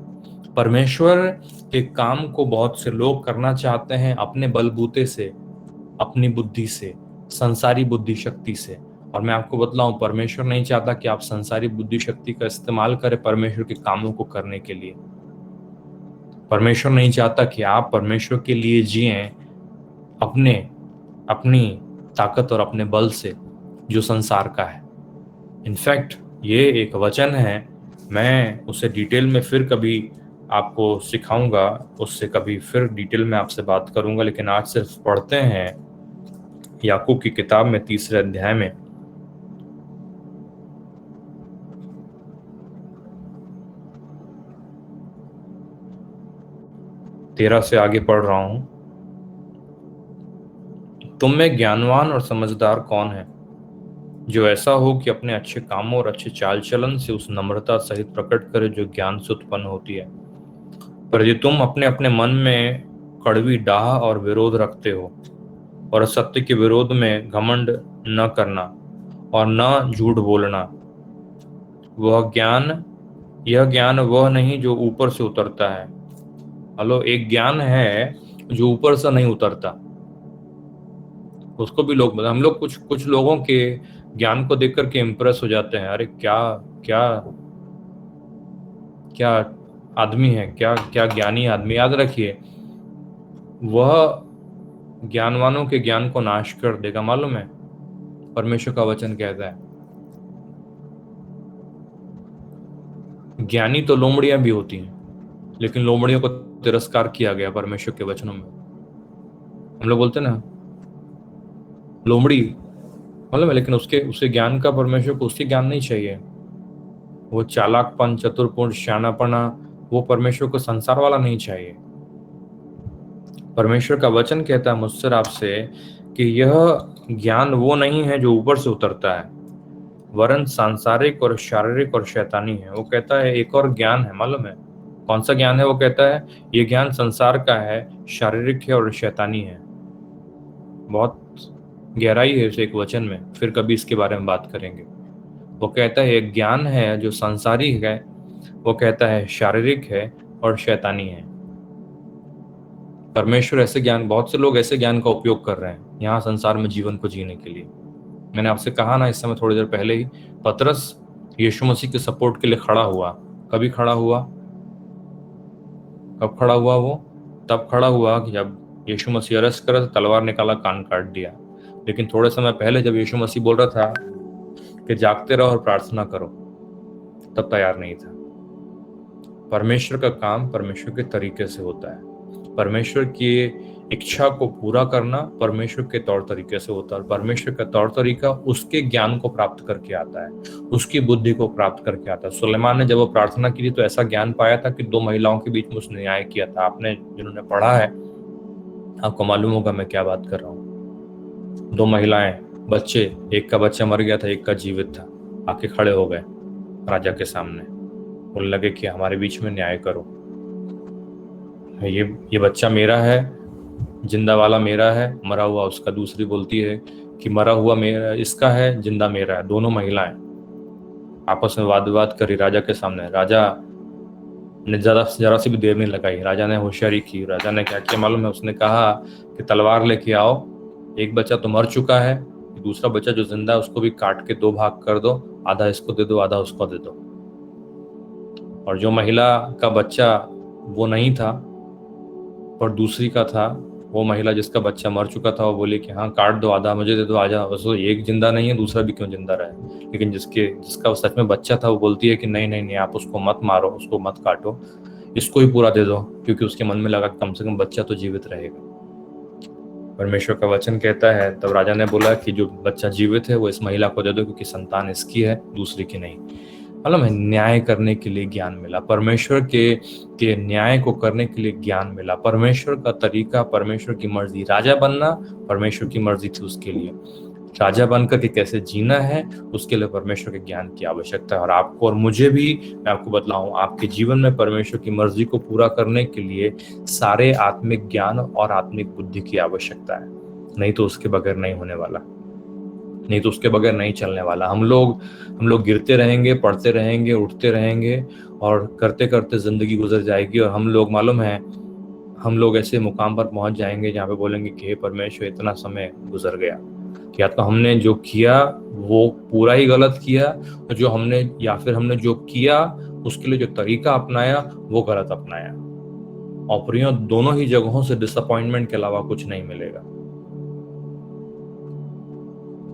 परमेश्वर के काम को बहुत से लोग करना चाहते हैं अपने बलबूते से, अपनी बुद्धि से, संसारी बुद्धि शक्ति से। और मैं आपको बतलाऊं, परमेश्वर नहीं चाहता कि आप संसारी बुद्धि शक्ति का इस्तेमाल करें परमेश्वर के कामों को करने के लिए। परमेश्वर नहीं चाहता कि आप परमेश्वर के लिए जिएं अपनी ताकत और अपने बल से, जो संसार का है। इनफैक्ट ये एक वचन है, मैं उसे डिटेल में फिर कभी आपको सिखाऊंगा, उससे कभी फिर डिटेल में आपसे बात करूंगा। लेकिन आज सिर्फ पढ़ते हैं याकूब की किताब में 3 अध्याय में 13 से आगे पढ़ रहा हूं। तुम में ज्ञानवान और समझदार कौन है, जो ऐसा हो कि अपने अच्छे कामों और अच्छे चाल चलन से उस नम्रता सहित प्रकट करे जो ज्ञान से उत्पन्न होती है। पर यदि तुम अपने अपने मन में कड़वी डाह और विरोध रखते हो, और सत्य के विरोध में घमंड न करना और न झूठ बोलना, यह ज्ञान वह नहीं जो ऊपर से उतरता है। हेलो, एक ज्ञान है जो ऊपर से नहीं उतरता। उसको भी लोग, हम लोग कुछ लोगों के ज्ञान को देख करके इम्प्रेस हो जाते हैं। अरे क्या क्या क्या आदमी है, क्या क्या ज्ञानी आदमी। याद रखिए, वह ज्ञानवानों के ज्ञान को नाश कर देगा। मालूम है परमेश्वर का वचन कहता है, ज्ञानी तो लोमड़ियां भी होती हैं, लेकिन लोमड़ियों को तिरस्कार किया गया परमेश्वर के वचनों में। हम लोग बोलते हैं ना लोमड़ी, मालूम है, लेकिन उसके ज्ञान का परमेश्वर को उसके ज्ञान नहीं चाहिए। वो चालाकपन, चतुरपूर्ण, श्यानापना, वो परमेश्वर को संसार वाला नहीं चाहिए। परमेश्वर का वचन कहता है मुझसे आपसे कि यह ज्ञान वो नहीं है जो ऊपर से उतरता है, वरन सांसारिक और शारीरिक और शैतानी है। वो कहता है एक और ज्ञान है, मालूम है कौन सा ज्ञान है? वो कहता है ये ज्ञान संसार का है, शारीरिक है और शैतानी है। बहुत गहराई है इस एक वचन में, फिर कभी इसके बारे में बात करेंगे। वो कहता है एक ज्ञान है जो संसारी है, वो कहता है शारीरिक है और शैतानी है। परमेश्वर ऐसे ज्ञान, बहुत से लोग ऐसे ज्ञान का उपयोग कर रहे हैं यहाँ संसार में जीवन को जीने के लिए। मैंने आपसे कहा ना इस समय थोड़ी देर पहले ही, पतरस यीशु मसीह के सपोर्ट के लिए खड़ा हुआ। कभी खड़ा हुआ? कब खड़ा हुआ वो? तब खड़ा हुआ कि जब यीशु मसीह अरेस्ट करा तो तलवार निकाला, कान काट दिया। लेकिन थोड़े समय पहले जब यीशु मसीह बोल रहा था कि जागते रहो और प्रार्थना करो, तब तैयार नहीं था। परमेश्वर का काम परमेश्वर के तरीके से होता है। परमेश्वर की इच्छा को पूरा करना परमेश्वर के तौर तरीके से होता है। परमेश्वर का तौर तरीका उसके ज्ञान को प्राप्त करके आता है, उसकी बुद्धि को प्राप्त करके आता है। सुलेमान ने जब वो प्रार्थना की थी तो ऐसा ज्ञान पाया था कि 2 महिलाओं के बीच में उसने न्याय किया था। आपने जिन्होंने पढ़ा है आपको मालूम होगा मैं क्या बात कर रहा हूँ। 2 महिलाएं, बच्चे, एक का बच्चा मर गया था, एक का जीवित था, आके खड़े हो गए राजा के सामने। बोलने लगे कि हमारे बीच में न्याय करो, ये बच्चा मेरा है, जिंदा वाला मेरा है, मरा हुआ उसका। दूसरी बोलती है कि मरा हुआ मेरा इसका है, जिंदा मेरा है। दोनों महिलाएं आपस में वाद विवाद करी राजा के सामने। राजा ने जरा सी भी देर नहीं लगाई, राजा ने होशियारी की। राजा ने क्या किया मालूम है? उसने कहा कि तलवार लेके आओ, एक बच्चा तो मर चुका है, दूसरा बच्चा जो जिंदा है उसको भी काट के 2 भाग कर दो, आधा इसको दे दो, आधा उसको दे दो। और जो महिला का बच्चा वो नहीं था और दूसरी का था, वो महिला जिसका बच्चा मर चुका था वो बोली कि हाँ काट दो, आधा मुझे दे दो, आजा, उसको एक जिंदा नहीं है, दूसरा भी क्यों जिंदा रहे। लेकिन जिसका सच में बच्चा था वो बोलती है कि नहीं नहीं नहीं, आप उसको मत मारो, उसको मत काटो, इसको ही पूरा दे दो, क्योंकि उसके मन में लगा कम से कम बच्चा तो जीवित रहेगा। परमेश्वर का वचन कहता है, तब राजा ने बोला कि जो बच्चा जीवित है वो इस महिला को दे दो, क्योंकि संतान इसकी है, दूसरी की नहीं। मतलब न्याय करने के लिए ज्ञान मिला, परमेश्वर के न्याय को करने के लिए ज्ञान मिला, परमेश्वर का तरीका, परमेश्वर की मर्जी। राजा बनना परमेश्वर की मर्जी थी उसके लिए, राजा बनकर के कैसे जीना है उसके लिए परमेश्वर के ज्ञान की आवश्यकता है। और आपको और मुझे भी, मैं आपको बतलाऊं, आपके जीवन में परमेश्वर की मर्जी को पूरा करने के लिए सारे आत्मिक ज्ञान और आत्मिक बुद्धि की आवश्यकता है, नहीं तो उसके बगैर नहीं होने वाला, नहीं तो उसके बगैर नहीं चलने वाला। हम लोग गिरते रहेंगे, पढ़ते रहेंगे, उठते रहेंगे और करते करते जिंदगी गुजर जाएगी, और हम लोग, मालूम है, हम लोग ऐसे मुकाम पर पहुंच जाएंगे जहाँ पे बोलेंगे कि हे परमेश्वर इतना समय गुजर गया, या तो हमने जो किया वो पूरा ही गलत किया, और या फिर हमने जो किया उसके लिए जो तरीका अपनाया वो गलत अपनाया। और प्रियो, दोनों ही जगहों से डिसअपॉइंटमेंट के अलावा कुछ नहीं मिलेगा,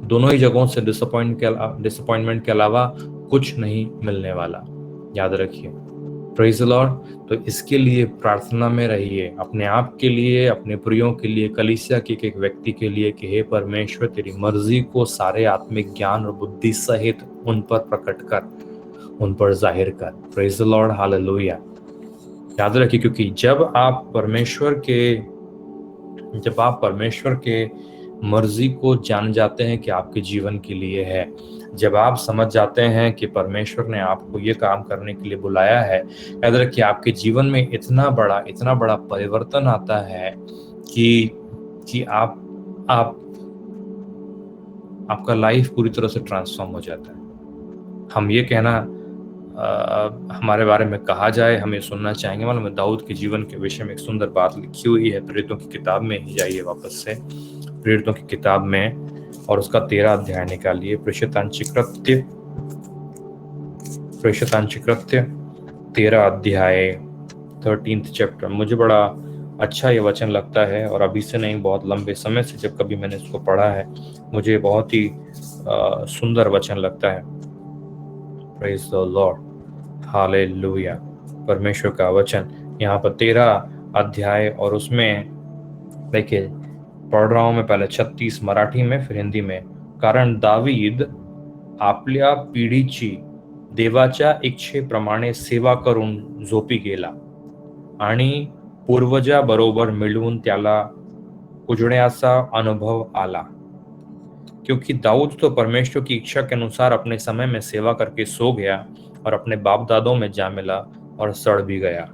दोनों ही जगहों से डिसअपॉइंटमेंट के अलावा कुछ नहीं मिलने वाला, याद रखिए। Praise the Lord. तो इसके लिए प्रार्थना में रहिए, अपने आप के लिए, अपने प्रियों के लिए, कलीसिया के एक व्यक्ति के लिए, कि हे परमेश्वर तेरी मर्जी को सारे आत्मिक ज्ञान और बुद्धि सहित उन पर प्रकट कर, उन पर जाहिर कर। Praise the Lord, hallelujah. याद रखिए, क्योंकि जब आप परमेश्वर के मर्जी को जान जाते हैं कि आपके जीवन के लिए है, जब आप समझ जाते हैं कि परमेश्वर ने आपको ये काम करने के लिए बुलाया है, याद रखिए आपके जीवन में इतना बड़ा परिवर्तन आता है कि आपका लाइफ पूरी तरह से ट्रांसफॉर्म हो जाता है। हम ये कहना, हमारे बारे में कहा जाए, हम ये सुनना चाहेंगे। मालूम है, दाऊद के जीवन के विषय में एक सुंदर बात लिखी हुई है, प्रेरितों की किताब में ही जाइए वापस से, प्रेरितों की किताब में, और उसका 13 अध्याय निकालिए। प्रेषितांची कृत्य 13 अध्याय, 13th चैप्टर। मुझे बड़ा अच्छा ये वचन लगता है, और अभी से नहीं, बहुत लंबे समय से जब कभी मैंने इसको पढ़ा है, मुझे बहुत ही सुंदर वचन लगता है। Praise the Lord, hallelujah. परमेश्वर का वचन यहाँ पर 13 अध्याय, और उसमें देखिए, पढ़ रहा हूं मैं पहले 36 मराठी में, फिर हिंदी में। कारण दावीद आपल्या पिढीची देवाच्या इच्छेप्रमाणे सेवा करून झोपी गेला आणि पूर्वजाबरोबर मिळून त्याला उजळण्याचा अनुभव आला। क्योंकि दाऊद तो परमेश्वर की इच्छा के अनुसार अपने समय में सेवा करके सो गया और अपने बाप दादों में जा मिला और सड़ भी गया।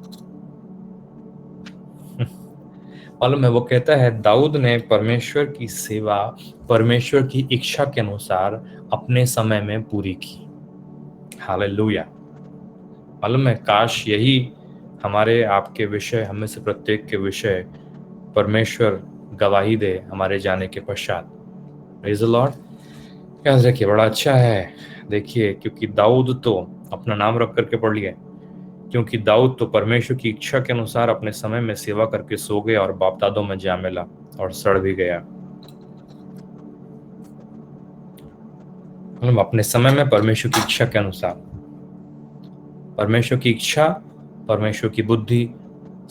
मालूम है, वो कहता है दाऊद ने परमेश्वर की सेवा परमेश्वर की इच्छा के अनुसार अपने समय में पूरी की। हालेलुया। मालूम है, काश यही हमारे आपके विषय, हमें से प्रत्येक के विषय परमेश्वर गवाही दे हमारे जाने के पश्चात। Praise the Lord. याद रखिए, बड़ा अच्छा है। देखिए, क्योंकि दाऊद तो, अपना नाम रख करके पढ़ लिया, क्योंकि दाऊद तो परमेश्वर की इच्छा के अनुसार अपने समय में सेवा करके सो गया और बाप दादों में जा मिला और सड़ भी गया। मतलब अपने समय में परमेश्वर की इच्छा के अनुसार, परमेश्वर की इच्छा, परमेश्वर की बुद्धि,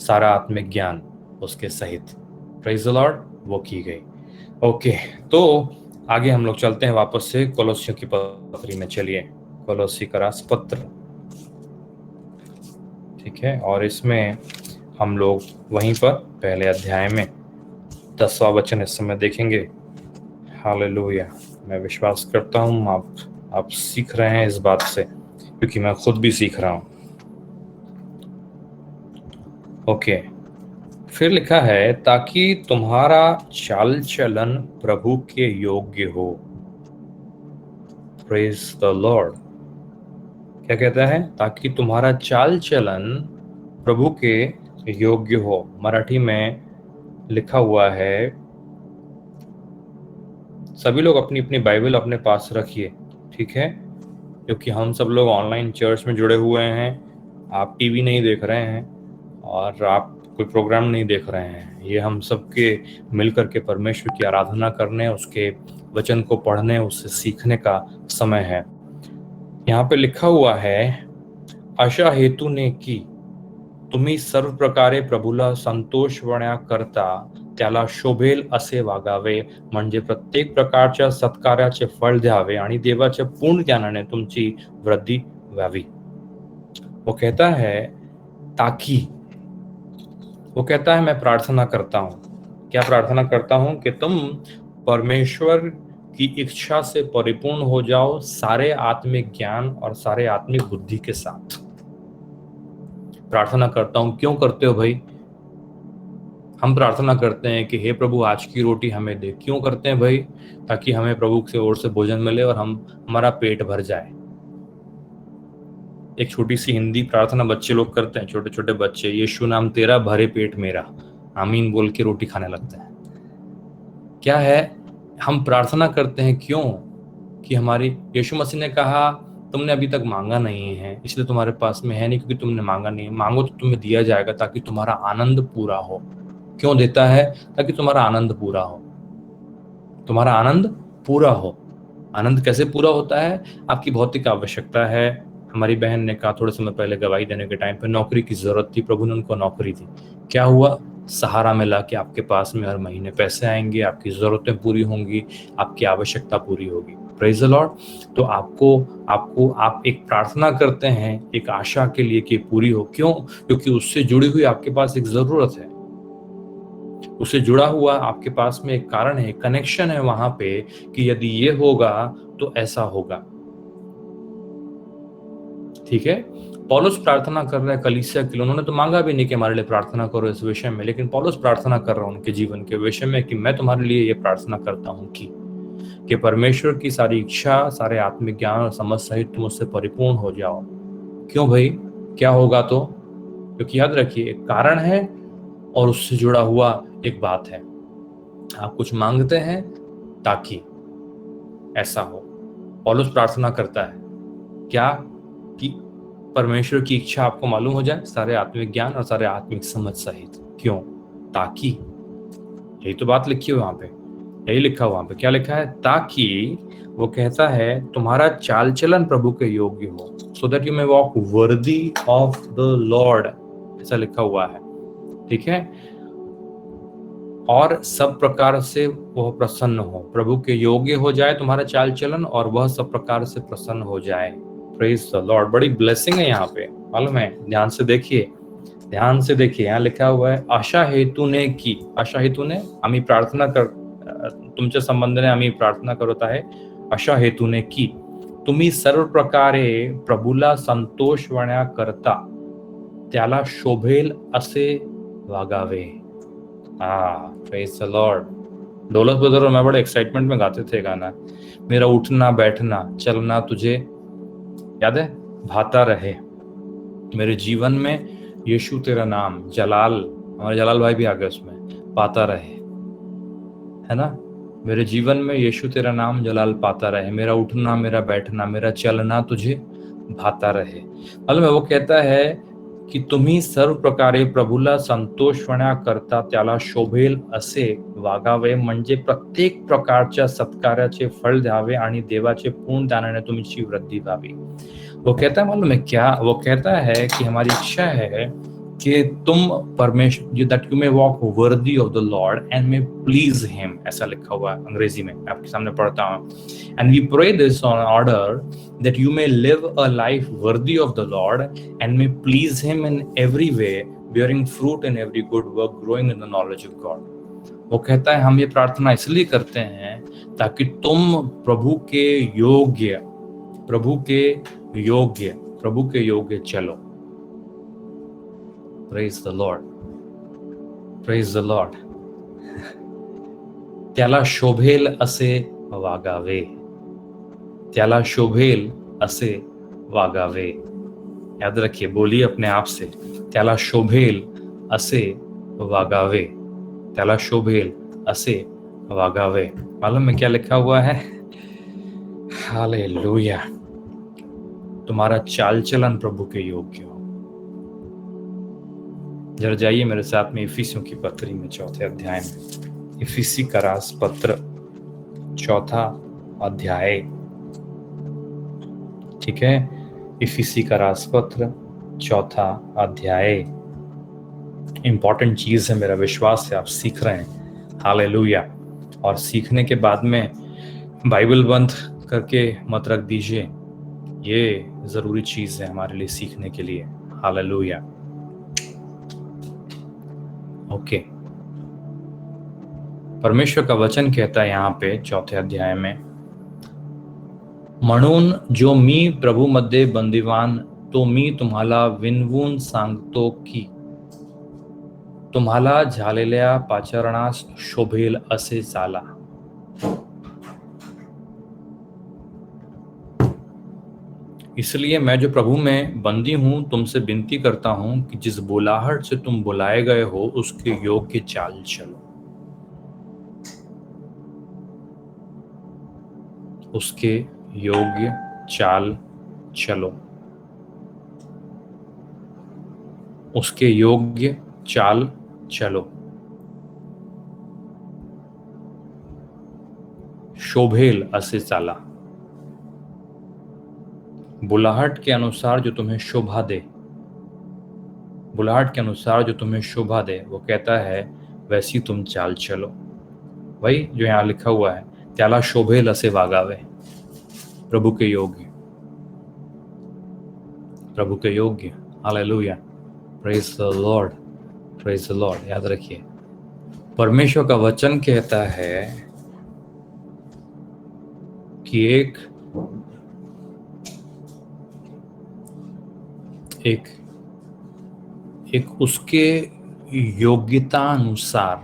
सारा आत्मिक ज्ञान उसके सहित, प्रेज द लॉर्ड, वो की गई। ओके, तो आगे हम लोग चलते हैं वापस से कोलोसियों की पत्री में। चलिए, कोलोसी का रास पत्र, ठीक है, और इसमें हम लोग वहीं पर पहले अध्याय में 10वां वचन इस समय देखेंगे। हालेलुया। मैं विश्वास करता हूँ आप सीख रहे हैं इस बात से, क्योंकि मैं खुद भी सीख रहा हूँ। ओके, फिर लिखा है, ताकि तुम्हारा चाल चलन प्रभु के योग्य हो। Praise the Lord. क्या कहता है? ताकि तुम्हारा चाल चलन प्रभु के योग्य हो। मराठी में लिखा हुआ है, सभी लोग अपनी अपनी बाइबल अपने पास रखिए, ठीक है, क्योंकि हम सब लोग ऑनलाइन चर्च में जुड़े हुए हैं। आप टीवी नहीं देख रहे हैं और आप कोई प्रोग्राम नहीं देख रहे हैं, ये हम सबके मिलकर के परमेश्वर की आराधना करने, उसके वचन को पढ़ने, उससे सीखने का समय है। यहाँ पे लिखा हुआ है, अशा हेतु ने की तुम्ही सर्व प्रकारे प्रभूला संतोषवण्या करता त्याला शोभेल असे वागावे, म्हणजे प्रत्येक प्रकारच्या सत्कार्याचे फळ द्यावे आणि देवाच्या पूर्ण ज्ञानाने तुमची वृद्धि व्हावी। वो कहता है ताकि, वो कहता है मैं प्रार्थना करता हूं, क्या प्रार्थना करता हूं कि तुम परमेश्वर की इच्छा से परिपूर्ण हो जाओ, सारे आत्मिक ज्ञान और सारे आत्मिक बुद्धि के साथ। प्रार्थना करता हूं, क्यों करते हो भाई? हम प्रार्थना करते हैं कि हे प्रभु आज की रोटी हमें दे। क्यों करते हैं भाई? ताकि हमें प्रभु से ओर से भोजन मिले और हमारा पेट भर जाए। एक छोटी सी हिंदी प्रार्थना बच्चे लोग करते हैं, छोटे छोटे बच्चे, यीशु नाम तेरा भरे पेट मेरा, आमीन बोल के रोटी खाने लगते हैं। क्या है? हम प्रार्थना करते हैं क्यों? कि हमारी, यीशु मसीह ने कहा तुमने अभी तक मांगा नहीं है इसलिए तुम्हारे पास में है नहीं, क्योंकि तुमने मांगा नहीं। मांगो तो तुम्हें दिया जाएगा ताकि तुम्हारा आनंद पूरा हो। क्यों देता है? ताकि तुम्हारा आनंद पूरा हो, तुम्हारा आनंद पूरा हो। आनंद कैसे पूरा होता है? आपकी भौतिक आवश्यकता है। हमारी बहन ने कहा थोड़े समय पहले गवाही देने के टाइम पे, नौकरी की जरूरत थी, प्रभु ने उनको नौकरी दी। क्या हुआ? सहारा मिला कि आपके पास में हर महीने पैसे आएंगे, आपकी जरूरतें पूरी होंगी, आपकी आवश्यकता पूरी होगी। Praise the Lord. तो आप एक प्रार्थना करते हैं एक आशा के लिए कि पूरी हो। क्यों? क्योंकि उससे जुड़ी हुई आपके पास एक जरूरत है, उससे जुड़ा हुआ आपके पास में एक कारण है, कनेक्शन है वहां पे कि यदि ये होगा तो ऐसा होगा। ठीक है? पौलुस प्रार्थना कर रहे हैं कलीसिया के लिए। उन्होंने तो मांगा भी नहीं कि हमारे लिए प्रार्थना करो इस विषय में, लेकिन पौलुस प्रार्थना कर रहा है उनके जीवन के विषय में कि मैं तुम्हारे लिए ये प्रार्थना करता हूं कि परमेश्वर की सारी इच्छा, सारे आत्मिक ज्ञान और समझ सहित तुम उससे परिपूर्ण हो जाओ। क्यों भाई? क्या होगा तो? क्योंकि याद रखिए एक कारण है और उससे जुड़ा हुआ एक बात है। आप कुछ मांगते हैं ताकि ऐसा हो। पौलुस प्रार्थना करता है क्या? कि परमेश्वर की इच्छा आपको मालूम हो जाए, सारे आत्मिक ज्ञान और सारे आत्मिक समझ सहित। क्यों? ताकि, यही तो बात लिखी है वहां पे, यही लिखा हुआ वहां पे। क्या लिखा है? ताकि, वो कहता है तुम्हारा चाल चलन प्रभु के योग्य हो, so that you may walk worthy of the Lord, ऐसा लिखा हुआ है। ठीक है? और सब प्रकार से वह प्रसन्न हो, प्रभु के योग्य हो जाए तुम्हारा चाल चलन और वह सब प्रकार से प्रसन्न हो जाए। Praise the Lord. बड़ी ब्लेसिंग है यहाँ पे, मालूम है? ध्यान से देखिए, ध्यान से देखिए, यहाँ लिखा हुआ है आशा हेतु ने की। आशा हेतु ने आम्ही प्रार्थना कर, तुमच्या संबंधाने आम्ही प्रार्थना करत आहे। आशा हेतु ने की तुम्ही सर्व प्रकारे प्रभूला संतोषवण्या करता त्याला शोभेल असे वागावे। Praise the lord. Daulat brother और मैं बड़े एक्साइटमेंट में गाते थे गाना, मेरा उठना बैठना चलना तुझे याद है भाता रहे। मेरे जीवन में यीशु तेरा नाम, जलाल, हमारे जलाल भाई भी आ गए उसमें, पाता रहे, है ना? मेरे जीवन में यीशु तेरा नाम जलाल पाता रहे, मेरा उठना मेरा बैठना मेरा चलना तुझे भाता रहे। मालूम है? वो कहता है की तुम्ही सर्व प्रकारे प्रभूला संतोषवण्या करता त्याला शोभेल असे वागावे, म्हणजे प्रत्येक प्रकारच्या सत्कार्याचे फळ द्यावे आणि देवाचे पूर्ण ज्ञानाने तुमची वृद्धि व्हावी। वो कहता है, मालूम है क्या? वो कहता है कि हमारी इच्छा है कि तुम परमेश्वर, that you may walk worthy of the Lord and may please him, ऐसा लिखा हुआ है अंग्रेजी में, आपके सामने पढ़ता हूँ। And we pray this on order that you may live a life worthy of the Lord and may please him in every way, bearing fruit in every good work, growing in the knowledge of God। वो कहता है हम ये प्रार्थना इसलिए करते हैं ताकि तुम प्रभु के योग्य, प्रभु के योग्य, प्रभु के योग्य चलो। Praise the Lord, praise the Lord। त्याला शोभेल असे वागावे, त्याला शोभेल असे वागावे। याद रखिए, बोलिए अपने आप से, त्याला शोभेल असे वागावे, त्याला शोभेल असे वागावे। मालूम है क्या लिखा हुआ है? हालेलुया। तुम्हारा चाल चलन प्रभु के योग्य हो। जरा जाइए मेरे साथ में इफिसियों की पत्री में 4थे अध्याय में। इफिसी का रास पत्र 4था अध्याय, ठीक है। इफिसी का रास पत्र 4था अध्याय। इंपॉर्टेंट चीज है, मेरा विश्वास है आप सीख रहे हैं। हालेलुया। और सीखने के बाद में बाइबल बंद करके मत रख दीजिए, ये जरूरी चीज है हमारे लिए सीखने के लिए। हालेलुया। ओके, परमेश्वर का वचन कहता है यहाँ पे 4थे अध्याय में, म्हणून जो मी प्रभू मध्ये बंदिवान तो मी तुम्हाला विनवून सांगतो की तुम्हाला झालेल्या पाचारणास शोभेल असे चाला। इसलिए मैं जो प्रभु में बंदी हूं तुमसे विनती करता हूं कि जिस बुलाहट से तुम बुलाए गए हो उसके योग्य चाल चलो, उसके योग्य चाल चलो, उसके योग्य चाल चलो। शोभेल असे चाला, बुलाहट के अनुसार जो तुम्हें शोभा दे, बुलाहट के अनुसार जो तुम्हें शोभा दे, वो कहता है वैसी तुम चाल चलो। वही जो यहाँ लिखा हुआ है, त्याला शोभेल असे वागावे, प्रभु के योग्य, प्रभु के योग्य। Hallelujah, praise the Lord, praise the Lord. याद रखिए, परमेश्वर का वचन कहता है कि एक एक एक उसके योग्यता अनुसार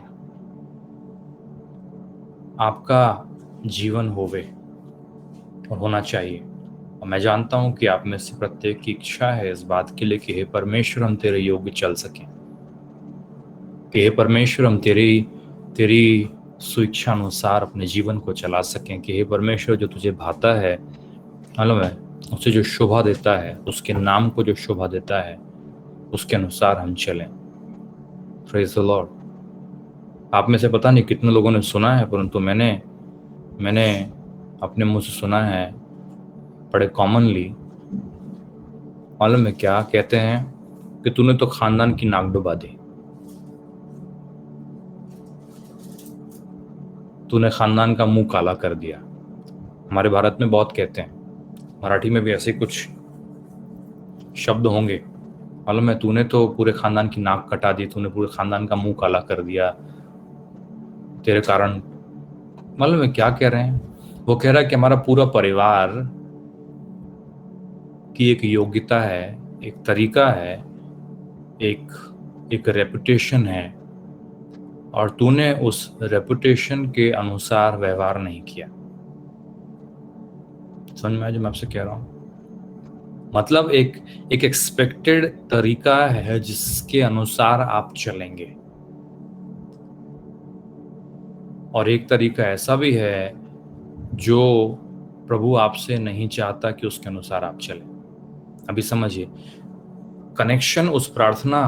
आपका जीवन होवे और होना चाहिए। और मैं जानता हूं कि आप में से प्रत्येक की इच्छा है इस बात के लिए कि हे परमेश्वर हम तेरे योग्य चल सकें, कि हे परमेश्वर हम तेरी स्वेच्छा अनुसार अपने जीवन को चला सकें, कि हे परमेश्वर जो तुझे भाता है, मालूम है, उसे जो शोभा देता है, उसके नाम को जो शोभा देता है, उसके अनुसार हम चलें। Praise the Lord. आप में से पता नहीं कितने लोगों ने सुना है, परंतु मैंने अपने मुंह से सुना है बड़े कॉमनली। मालूम है क्या कहते हैं कि तूने तो खानदान की नाक डुबा दी, तूने खानदान का मुंह काला कर दिया। हमारे भारत में बहुत कहते हैं, मराठी में भी ऐसे कुछ शब्द होंगे। मालूम है, तूने तो पूरे खानदान की नाक कटा दी, तूने पूरे खानदान का मुंह काला कर दिया तेरे कारण। मालूम है क्या कह रहे हैं? वो कह रहा है कि हमारा पूरा परिवार की एक योग्यता है, एक तरीका है, एक रेपुटेशन है, और तूने उस रेपुटेशन के अनुसार व्यवहार नहीं किया। समझ में आया जो मैं आपसे कह रहा हूं? मतलब एक एक्सपेक्टेड तरीका है जिसके अनुसार आप चलेंगे, और एक तरीका ऐसा भी है जो प्रभु आपसे नहीं चाहता कि उसके अनुसार आप चलें। अभी समझिए, कनेक्शन उस प्रार्थना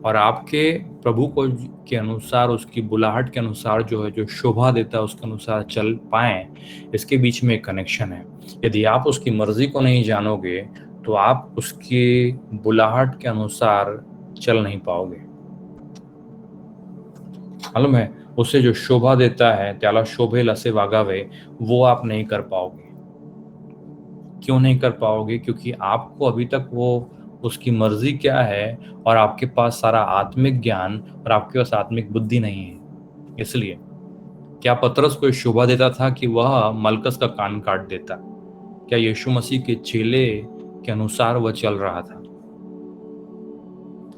और आपके प्रभु को के अनुसार, उसकी बुलाहट के अनुसार जो है, जो शोभा देता है उसके अनुसार चल पाए, इसके बीच में एक कनेक्शन है। यदि आप उसकी मर्जी को नहीं जानोगे तो आप उसकी बुलाहट के अनुसार चल नहीं पाओगे। मालूम है, उसे जो शोभा देता है, त्याला शोभेल असे वागावे, वो आप नहीं कर पाओगे। क्यों नहीं कर पाओगे? क्योंकि आपको अभी तक वो उसकी मर्जी क्या है, और आपके पास सारा आत्मिक ज्ञान और आपके पास आत्मिक बुद्धि नहीं है। इसलिए क्या पतरस को शोभा देता था कि वह मलकस का कान काट देता? क्या यीशु मसीह के चेले के अनुसार वह चल रहा था?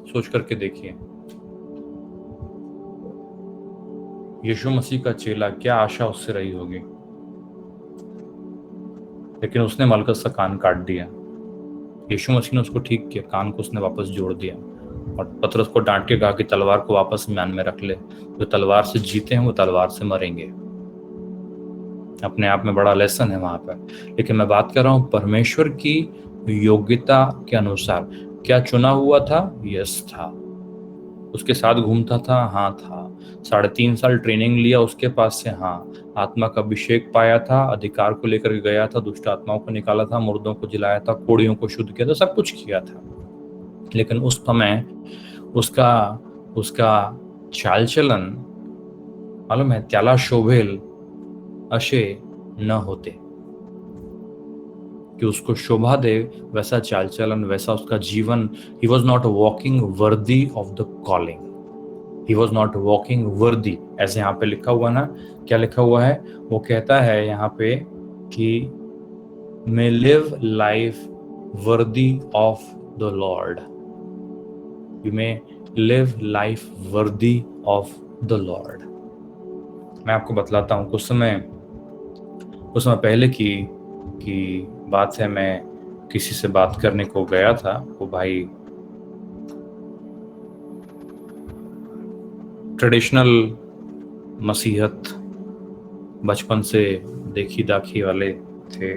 सोच करके देखिए, यीशु मसीह का चेला, क्या आशा उससे रही होगी, लेकिन उसने मलकस का कान काट दिया। यीशु मसीह ने उसको ठीक किया, कान को उसने वापस जोड़ दिया, और पतरस को डांट के कहा कि तलवार को वापस म्यान में रख ले। जो तलवार से जीते हैं वो तलवार से मरेंगे। अपने आप में बड़ा लेसन है वहां पर। लेकिन मैं बात कर रहा हूं परमेश्वर की योग्यता के अनुसार। क्या चुना हुआ था? यस था। उसके साथ घूमता था, हाँ था। 3.5 साल ट्रेनिंग लिया उसके पास से, हाँ। आत्मा का अभिषेक पाया था, अधिकार को लेकर के गया था, दुष्ट आत्माओं को निकाला था, मुर्दों को जिलाया था, कोड़ियों को शुद्ध किया था, सब कुछ किया था। लेकिन उस समय उसका उसका चाल चलन, मालूम है, त्याला शोभेल अशे न होते, कि उसको शोभा दे वैसा चाल चलन, वैसा उसका जीवन। He was not walking worthy of the calling, he was not walking वर्दी। ऐसे यहाँ पे लिखा हुआ ना, क्या लिखा हुआ है? वो कहता है यहाँ पे कि may live life worthy of the Lord. You may live life worthy of the Lord. मैं आपको बतलाता हूँ, कुछ समय पहले की बात है। मैं किसी से बात करने को गया था, वो भाई ट्रेडिशनल मसीहत बचपन से देखी दाखी वाले थे,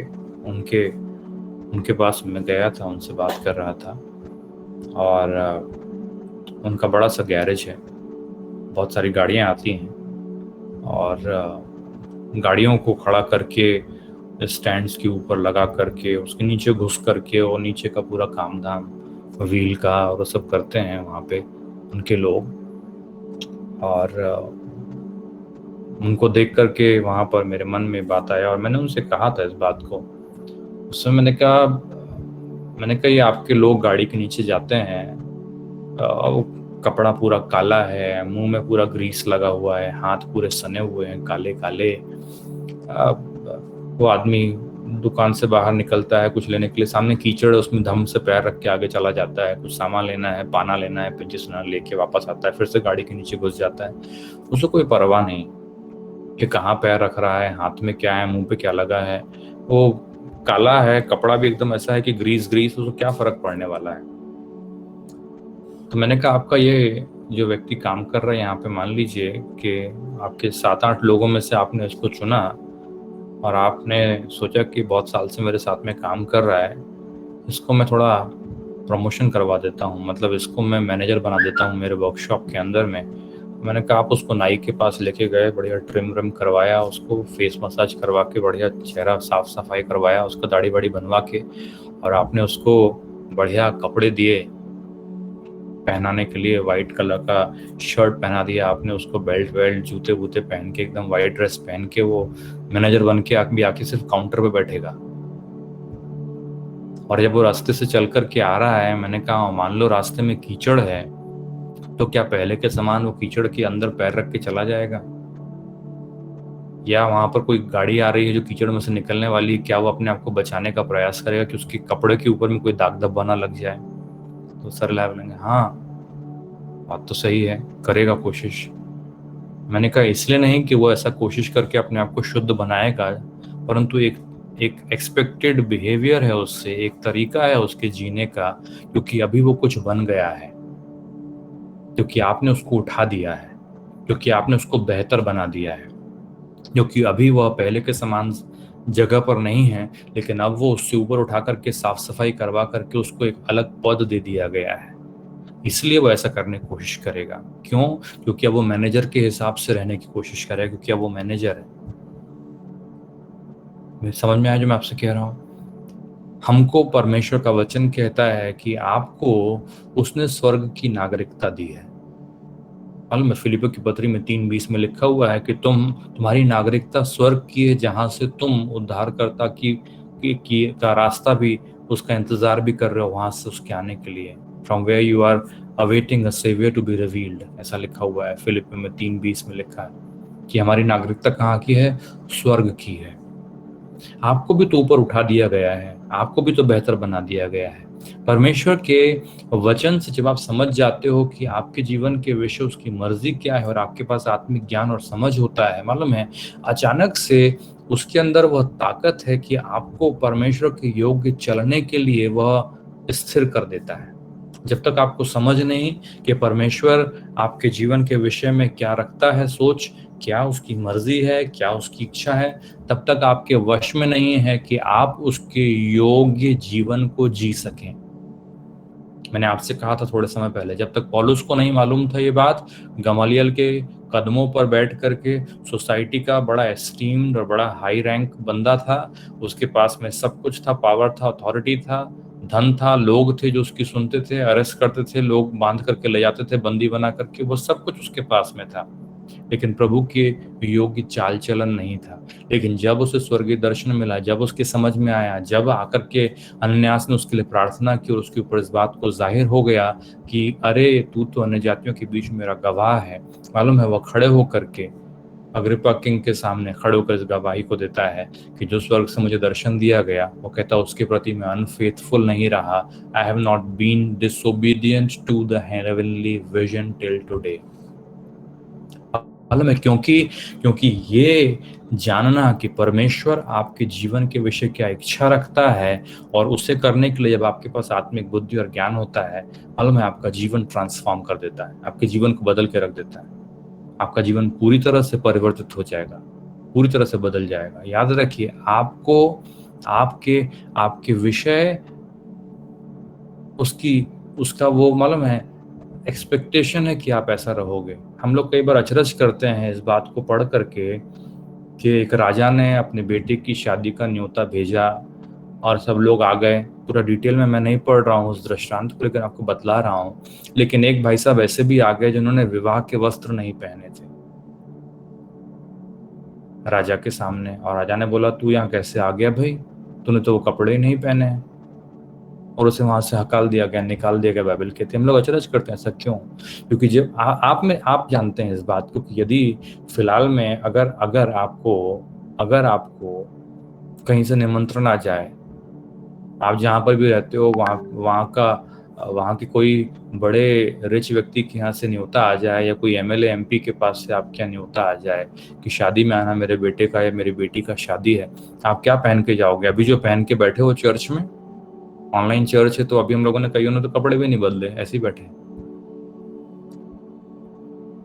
उनके पास मैं गया था, उनसे बात कर रहा था। और उनका बड़ा सा गैरेज है, बहुत सारी गाड़ियाँ आती हैं, और गाड़ियों को खड़ा करके स्टैंड्स के ऊपर लगा करके उसके नीचे घुस करके और नीचे का पूरा काम धाम व्हील का और सब करते हैं वहाँ पे उनके लोग। और उनको देख करके वहाँ पर मेरे मन में बात आया, और मैंने उनसे कहा था इस बात को। उस समय मैंने कहा ये आपके लोग गाड़ी के नीचे जाते हैं, वो कपड़ा पूरा काला है, मुंह में पूरा ग्रीस लगा हुआ है, हाथ पूरे सने हुए हैं काले काले। वो आदमी दुकान से बाहर निकलता है कुछ लेने के लिए, सामने कीचड़ है, उसमें धम से पैर रख के आगे चला जाता है, कुछ सामान लेना है, पाना लेना है, पिंचिस लेके वापस आता है, फिर से गाड़ी के नीचे घुस जाता है। उसको कोई परवाह नहीं कि कहाँ पैर रख रहा है, हाथ में क्या है, मुंह पे क्या लगा है। वो काला है, कपड़ा भी एकदम ऐसा है कि ग्रीस, उसको क्या फर्क पड़ने वाला है। तो मैंने कहा आपका ये जो व्यक्ति काम कर रहा है यहाँ पे, मान लीजिए कि आपके 7-8 लोगों में से आपने इसको चुना और आपने सोचा कि बहुत साल से मेरे साथ में काम कर रहा है, इसको मैं थोड़ा प्रमोशन करवा देता हूँ, मतलब इसको मैं मैनेजर बना देता हूँ मेरे वर्कशॉप के अंदर में। मैंने कहा आप उसको नाई के पास लेके गए, बढ़िया ट्रिम व्रिम करवाया, उसको फेस मसाज करवा के बढ़िया चेहरा साफ सफाई करवाया, उसको दाढ़ी वाड़ी बनवा के, और आपने उसको बढ़िया कपड़े दिए पहनाने के लिए, वाइट कलर का शर्ट पहना दिया आपने उसको, बेल्ट जूते वूते पहन के, एकदम वाइट ड्रेस पहन के वो मैनेजर बन के आके सिर्फ काउंटर पे बैठेगा। और जब वो रास्ते से चल कर के आ रहा है, मैंने कहा मान लो रास्ते में कीचड़ है, तो क्या पहले के समान वो कीचड़ के अंदर पैर रख के चला जाएगा? या वहां पर कोई गाड़ी आ रही है जो कीचड़ में से निकलने वाली है, क्या वो अपने आप को बचाने का प्रयास करेगा कि उसके कपड़े के ऊपर में कोई दाग धब्बा ना लग जाए? तो सर लैब लेंगे, हाँ बात तो सही है, करेगा कोशिश। मैंने कहा इसलिए नहीं कि वो ऐसा कोशिश करके अपने आप को शुद्ध बनाएगा, परंतु एक एक्सपेक्टेड बिहेवियर है उससे, एक तरीका है उसके जीने का, क्योंकि अभी वो कुछ बन गया है, क्योंकि आपने उसको उठा दिया है, क्योंकि आपने उसको बेहतर बना दिया है, क्योंकि अभी वह पहले के समान जगह पर नहीं है, लेकिन अब वो उससे ऊपर उठा करके साफ सफाई करवा करके उसको एक अलग पद दे दिया गया है। इसलिए वो ऐसा करने की कोशिश करेगा। क्यों? क्योंकि अब वो मैनेजर के हिसाब से रहने की कोशिश करेगा, क्योंकि अब वो मैनेजर है। समझ में आया जो मैं आपसे कह रहा हूं? हमको परमेश्वर का वचन कहता है कि आपको उसने स्वर्ग की नागरिकता दी है। मालूम है, फिलिपियों की पत्री में 3:20 में लिखा हुआ है कि तुम्हारी नागरिकता स्वर्ग की है, जहां से तुम उद्धारकर्ता का रास्ता भी, उसका इंतजार भी कर रहे हो, वहां से उसके आने के लिए। From where you are awaiting a saviour to be revealed, ऐसा लिखा हुआ है फिलिपियों में 3:20 में लिखा है कि हमारी नागरिकता कहाँ की है? स्वर्ग की है। आपको भी तो ऊपर उठा दिया गया है, आपको भी तो बेहतर बना दिया गया है। परमेश्वर के वचन से जब आप समझ जाते हो कि आपके जीवन के विषय उसकी मर्जी क्या है, और आपके पास आत्मिक ज्ञान और समझ होता है, मालूम है, अचानक से उसके अंदर वह ताकत है कि आपको परमेश्वर के योग्य चलने के लिए वह स्थिर कर देता है। जब तक आपको समझ नहीं कि परमेश्वर आपके जीवन के विषय में क्या रखता है सोच, क्या उसकी मर्जी है, क्या उसकी इच्छा है, तब तक आपके वश में नहीं है कि आप उसके योग्य जीवन को जी सकें। मैंने आपसे कहा था थोड़े समय पहले, जब तक पौलुस को नहीं मालूम था ये बात, गमालियल के कदमों पर बैठ करके सोसाइटी का बड़ा एस्टीम्ड और बड़ा हाई रैंक बंदा था, उसके पास में सब कुछ था, पावर था, अथॉरिटी था, धन था, लोग थे जो उसकी सुनते थे, अरेस्ट करते थे, लोग बांध करके ले जाते थे बंदी बना करके, वो सब कुछ उसके पास में था, लेकिन प्रभु के योग्य चाल चलन नहीं था। लेकिन जब उसे स्वर्गीय दर्शन मिला, जब उसके समझ में आया, जब आकर के अनन्यास ने उसके लिए प्रार्थना की और उसके ऊपर इस बात को जाहिर हो गया कि अरे तू तो अन्य जातियों के बीच में मेरा गवाह है, मालूम है वह खड़े होकर के अग्रिप्पा किंग के सामने खड़े होकर इस गवाही को देता है कि जो स्वर्ग से मुझे दर्शन दिया गया, वो कहता उसके प्रति मैं अनफेथफुल नहीं रहा। I have not been disobedient to the heavenly vision till today. मालूम है क्योंकि क्योंकि ये जानना कि परमेश्वर आपके जीवन के विषय क्या इच्छा रखता है और उसे करने के लिए जब आपके पास आत्मिक बुद्धि और ज्ञान होता है, मालूम है आपका जीवन ट्रांसफॉर्म कर देता है, आपके जीवन को बदल के रख देता है, आपका जीवन पूरी तरह से परिवर्तित हो जाएगा, पूरी तरह से बदल जाएगा। याद रखिए, आपको आपके आपके विषय उसकी उसका वो मालूम है एक्सपेक्टेशन है कि आप ऐसा रहोगे। हम लोग कई बार अचरज करते हैं इस बात को पढ़ करके कि एक राजा ने अपने बेटे की शादी का न्योता भेजा और सब लोग आ गए। पूरा डिटेल में मैं नहीं पढ़ रहा हूँ उस दृष्टांत को, लेकिन आपको बतला रहा हूँ। लेकिन एक भाई साहब ऐसे भी आ गए जिन्होंने विवाह के वस्त्र नहीं पहने थे राजा के सामने, और राजा ने बोला तू यहाँ कैसे आ गया भाई, तूने तो वो कपड़े ही नहीं पहने हैं, और उसे वहां से हकाल दिया गया, निकाल दिया गया बाइबल कहते हैं। हम लोग अचरज करते हैं, ऐसा क्यों? क्योंकि जब आप जानते हैं इस बात को कि यदि फिलहाल में अगर अगर आपको कहीं से निमंत्रण आ जाए, आप जहां पर भी रहते हो वहां के कोई बड़े रिच व्यक्ति के यहाँ से न्योता आ जाए, या कोई एमएलए एमपी के पास से आपके यहाँ न्योता आ जाए कि शादी में आना, मेरे बेटे का या मेरी बेटी का शादी है, आप क्या पहन के जाओगे? अभी जो पहन के बैठे हो चर्च में, ऑनलाइन चर्च है तो अभी हम लोगों ने, कईयों ने तो कपड़े भी नहीं बदले, ऐसे ही बैठे,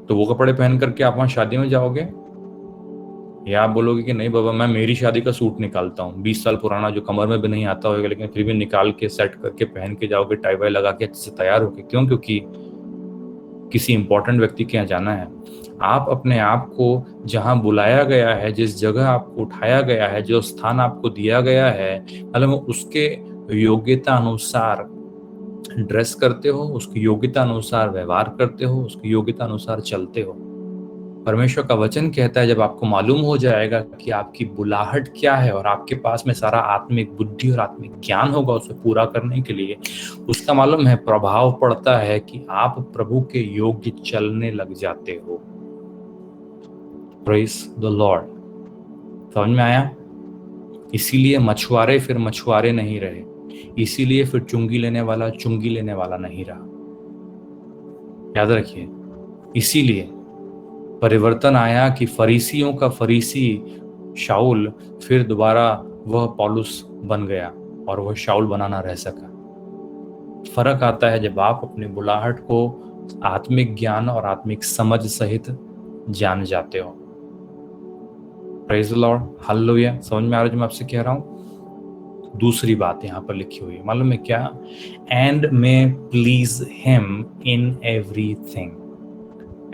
तो वो कपड़े पहन करके आप वहां शादी में जाओगे? या आप बोलोगे कि नहीं बाबा, मैं मेरी शादी का सूट निकालता हूँ 20 साल पुराना, जो कमर में भी नहीं आता होगा, लेकिन फिर भी निकाल के सेट करके पहन के जाओगे, टाई वाई लगा के अच्छे से तैयार होके? क्यों? क्योंकि किसी इंपॉर्टेंट व्यक्ति के यहाँ जाना है। आप अपने आप को जहां बुलाया गया है, जिस जगह आपको उठाया गया है, जो स्थान आपको दिया गया है, मतलब उसके योग्यता अनुसार ड्रेस करते हो, उसकी योग्यता अनुसार व्यवहार करते हो, उसकी योग्यता अनुसार चलते हो। परमेश्वर का वचन कहता है जब आपको मालूम हो जाएगा कि आपकी बुलाहट क्या है और आपके पास में सारा आत्मिक बुद्धि और आत्मिक ज्ञान होगा उसे पूरा करने के लिए, उसका मालूम है प्रभाव पड़ता है कि आप प्रभु के योग्य चलने लग जाते हो। Praise the Lord. समझ में आया? इसीलिए मछुआरे फिर मछुआरे नहीं रहे, इसीलिए फिर चुंगी लेने वाला चुंगी लेने वाला नहीं रहा। याद रखिए, इसीलिए परिवर्तन आया कि फरीसियों का फरीसी शाऊल फिर दोबारा वह पौलुस बन गया और वह शाऊल बना ना रह सका। फर्क आता है जब आप अपनी बुलाहट को आत्मिक ज्ञान और आत्मिक समझ सहित जान जाते हो। Praise the Lord, hallelujah. समझ में आ रहा है जो मैं आपसे कह रहा हूं? दूसरी बात यहां पर लिखी हुई है, मालूम है क्या? And may please him in everything,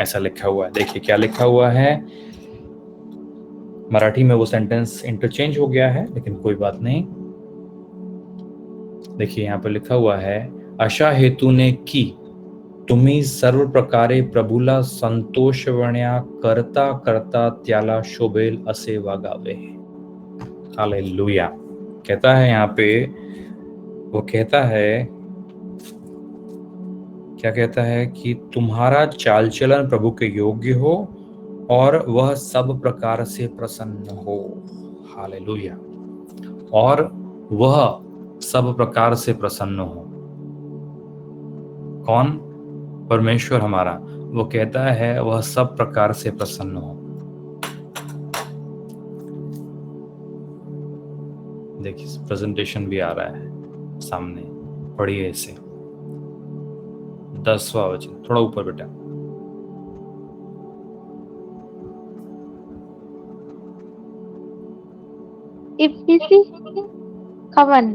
ऐसा लिखा हुआ है। देखिए क्या लिखा हुआ है। मराठी में वो सेंटेंस इंटरचेंज हो गया है, लेकिन कोई बात नहीं। देखिए यहाँ पर लिखा हुआ है, अशा हेतूने की तुम्ही सर्व प्रकारे प्रभूला संतोषवण्या करता करता त्याला शोभेल असे वागावे। हालेलुया। कहता है यहाँ पे, वो कहता है, क्या कहता है कि तुम्हारा चाल चलन प्रभु के योग्य हो और वह सब प्रकार से प्रसन्न हो। हालेलुया। और वह सब प्रकार से प्रसन्न हो। कौन? परमेश्वर हमारा। वो कहता है वह सब प्रकार से प्रसन्न हो। देखिए प्रेजेंटेशन भी आ रहा है सामने, पढ़िए इसे। 10वां वचन, थोड़ा ऊपर बेटा। इफिसी कवन।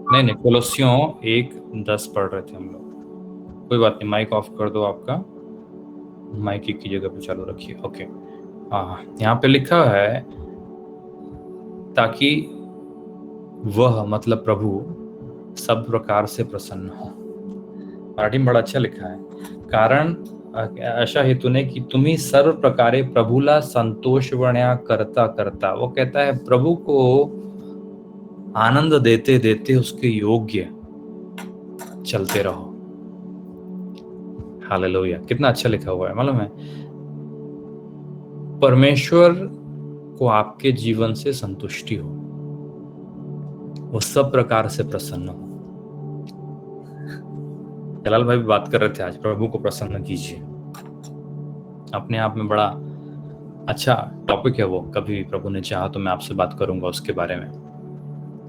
नहीं नहीं, कोलोसियों 1:10 पढ़ रहे थे हम लोग। कोई बात नहीं, माइक ऑफ कर दो आपका, माइक एक की जगह पे चालू रखिए। ओके, हाँ, यहाँ पे लिखा है ताकि वह मतलब प्रभु सब प्रकार से प्रसन्न हो। मराठी में बड़ा अच्छा लिखा है, कारण अशा हेतूने की तुम्ही सर्व प्रकारे प्रभुला संतोषवण्या करता करता। वो कहता है प्रभु को आनंद देते देते उसके योग्य चलते रहो। हालेलुया, कितना अच्छा लिखा हुआ है मालूम है। परमेश्वर को आपके जीवन से संतुष्टि हो, वो सब प्रकार से प्रसन्न हो। जलाल भाई भी बात कर रहे थे आज, प्रभु को प्रसन्न कीजिए। अपने आप में बड़ा अच्छा टॉपिक है वो, कभी प्रभु ने चाहा तो मैं आपसे बात करूंगा उसके बारे में।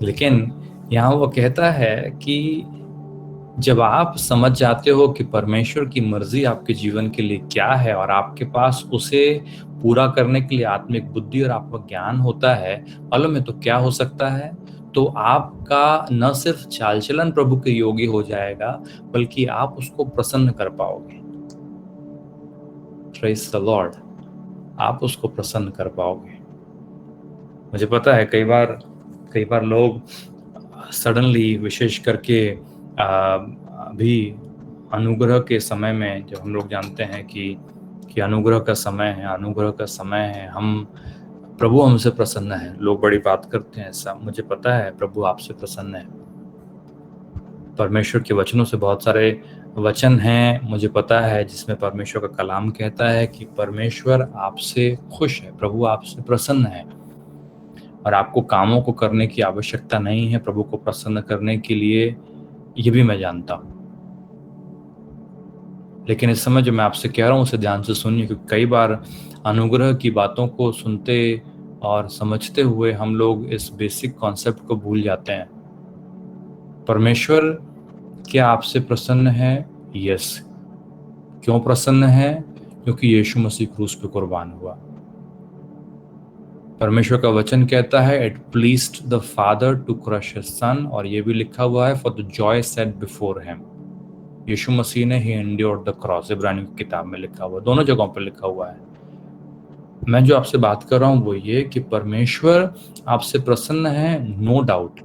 लेकिन यहाँ वो कहता है कि जब आप समझ जाते हो कि परमेश्वर की मर्जी आपके जीवन के लिए क्या है और आपके पास उसे पूरा करने के लिए आत्मिक बुद्धि और आपका ज्ञान होता है, मालूम है तो क्या हो सकता है, तो आपका न सिर्फ चाल चलन प्रभु के योगी हो जाएगा, बल्कि आप उसको प्रसन्न कर पाओगे। प्रेज़ द लॉर्ड, आप उसको प्रसन्न कर पाओगे। मुझे पता है कई बार लोग सडनली, विशेष करके अभी अनुग्रह के समय में, जब हम लोग जानते हैं कि अनुग्रह का समय है, अनुग्रह का समय है, हम प्रभु हमसे प्रसन्न है, लोग बड़ी बात करते हैं ऐसा। मुझे पता है प्रभु आपसे प्रसन्न है। परमेश्वर के वचनों से बहुत सारे वचन हैं, मुझे पता है, जिसमें परमेश्वर का कलाम कहता है कि परमेश्वर आपसे खुश है, प्रभु आपसे प्रसन्न है और आपको कामों को करने की आवश्यकता नहीं है प्रभु को प्रसन्न करने के लिए। ये भी मैं जानता हूँ, लेकिन इस समय जो मैं आपसे कह रहा हूँ उसे ध्यान से सुनिए, क्योंकि कई बार अनुग्रह की बातों को सुनते और समझते हुए हम लोग इस बेसिक कॉन्सेप्ट को भूल जाते हैं। परमेश्वर क्या आपसे प्रसन्न है? यस। क्यों प्रसन्न है? क्योंकि यीशु मसीह क्रूस पे कुर्बान हुआ। परमेश्वर का वचन कहता है it pleased the father to crush his son, और ये भी लिखा हुआ है for the joy set before him. Yeshu Masih ने ही एंड्योर्ड द क्रॉस, इब्रानियों की किताब में लिखा हुआ, दोनों जगहों पर लिखा हुआ है। मैं जो आपसे बात कर रहा हूं वो ये कि परमेश्वर आपसे प्रसन्न है, नो डाउट।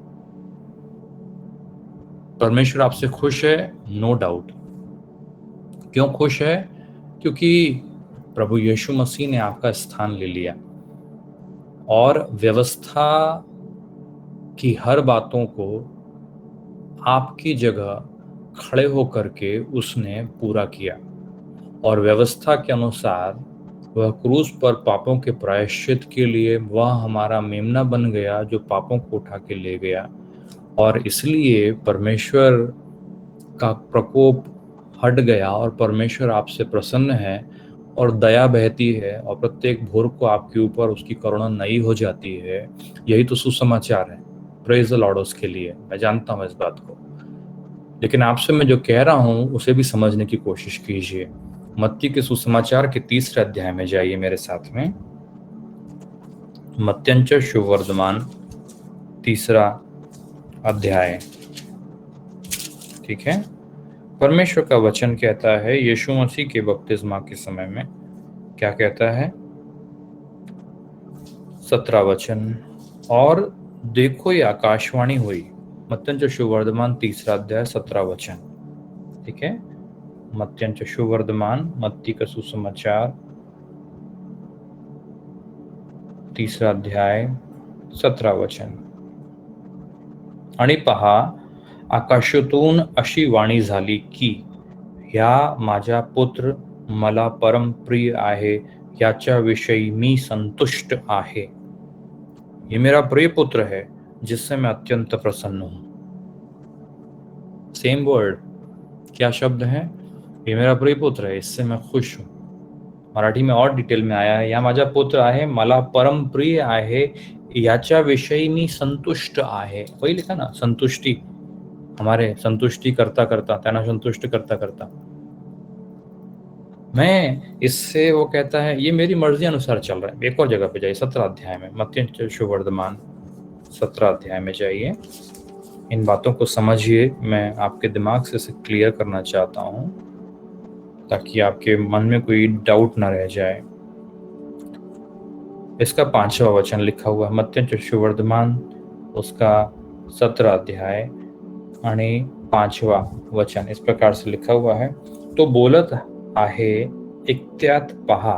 परमेश्वर आपसे खुश है, नो डाउट। क्यों खुश है? क्योंकि प्रभु यीशु मसीह ने आपका स्थान ले लिया और व्यवस्था की हर बातों को आपकी जगह खड़े होकर के उसने पूरा किया, और व्यवस्था के अनुसार वह क्रूस पर पापों के प्रायश्चित के लिए वह हमारा मेमना बन गया, जो पापों को उठा के ले गया। और इसलिए परमेश्वर का प्रकोप हट गया और परमेश्वर आपसे प्रसन्न है और दया बहती है, और प्रत्येक भोर को आपके ऊपर उसकी करुणा नई हो जाती है। यही तो सुसमाचार है। प्रेज द लॉर्ड उसके लिए, मैं जानता हूं इस बात को, लेकिन आपसे मैं जो कह रहा हूं उसे भी समझने की कोशिश कीजिए। मत्ती के सुसमाचार के 3 अध्याय में जाइए मेरे साथ में। मत्तयंच शुभवर्तमान 3 अध्याय, ठीक है। परमेश्वर का वचन कहता है, यीशु मसीह के बपतिस्मा के समय में क्या कहता है? 17 वचन, और देखो ये आकाशवाणी हुई। मत्तयंच शुभवर्तमान 3 अध्याय 17 वचन, ठीक है। मत्तयंच शुभवर्तमान, मत्ती का सुसमाचार 3 अध्याय 17 वचन। आणि पहा, आकाशातून अशी वाणी झाली की ह्या माझा पुत्र मला परम प्रिय आहे, याच्या विषयी मी संतुष्ट आहे। ये मेरा प्रिय पुत्र है जिससे मैं अत्यंत प्रसन्न हूं। सेम वर्ड, क्या शब्द है? ये मेरा प्रिय पुत्र है, इससे मैं खुश हूं। मराठी में और डिटेल में आया है, या माझा पुत्र आहे, मला परम प्रिय आहे, याच्या विषयी मी संतुष्ट आहे। वही लिखा ना, संतुष्टि, हमारे संतुष्टि करता करता, त्यांना संतुष्ट करता करता मैं इससे, वो कहता है ये मेरी मर्जी अनुसार चल रहा है। एक और जगह पे जाइए, 17 अध्याय में, मत्ती शुभवर्तमान 17 अध्याय में जाइए, इन बातों को समझिए। मैं आपके दिमाग से इसे क्लियर करना चाहता हूँ ताकि आपके मन में कोई डाउट ना रह जाए। इसका 5वां वचन लिखा हुआ है मत्ती सुवर्तमान उसका 17 अध्याय आणि 5वां वचन इस प्रकार से लिखा हुआ है, तो बोलत आहे एकट्यात पहा,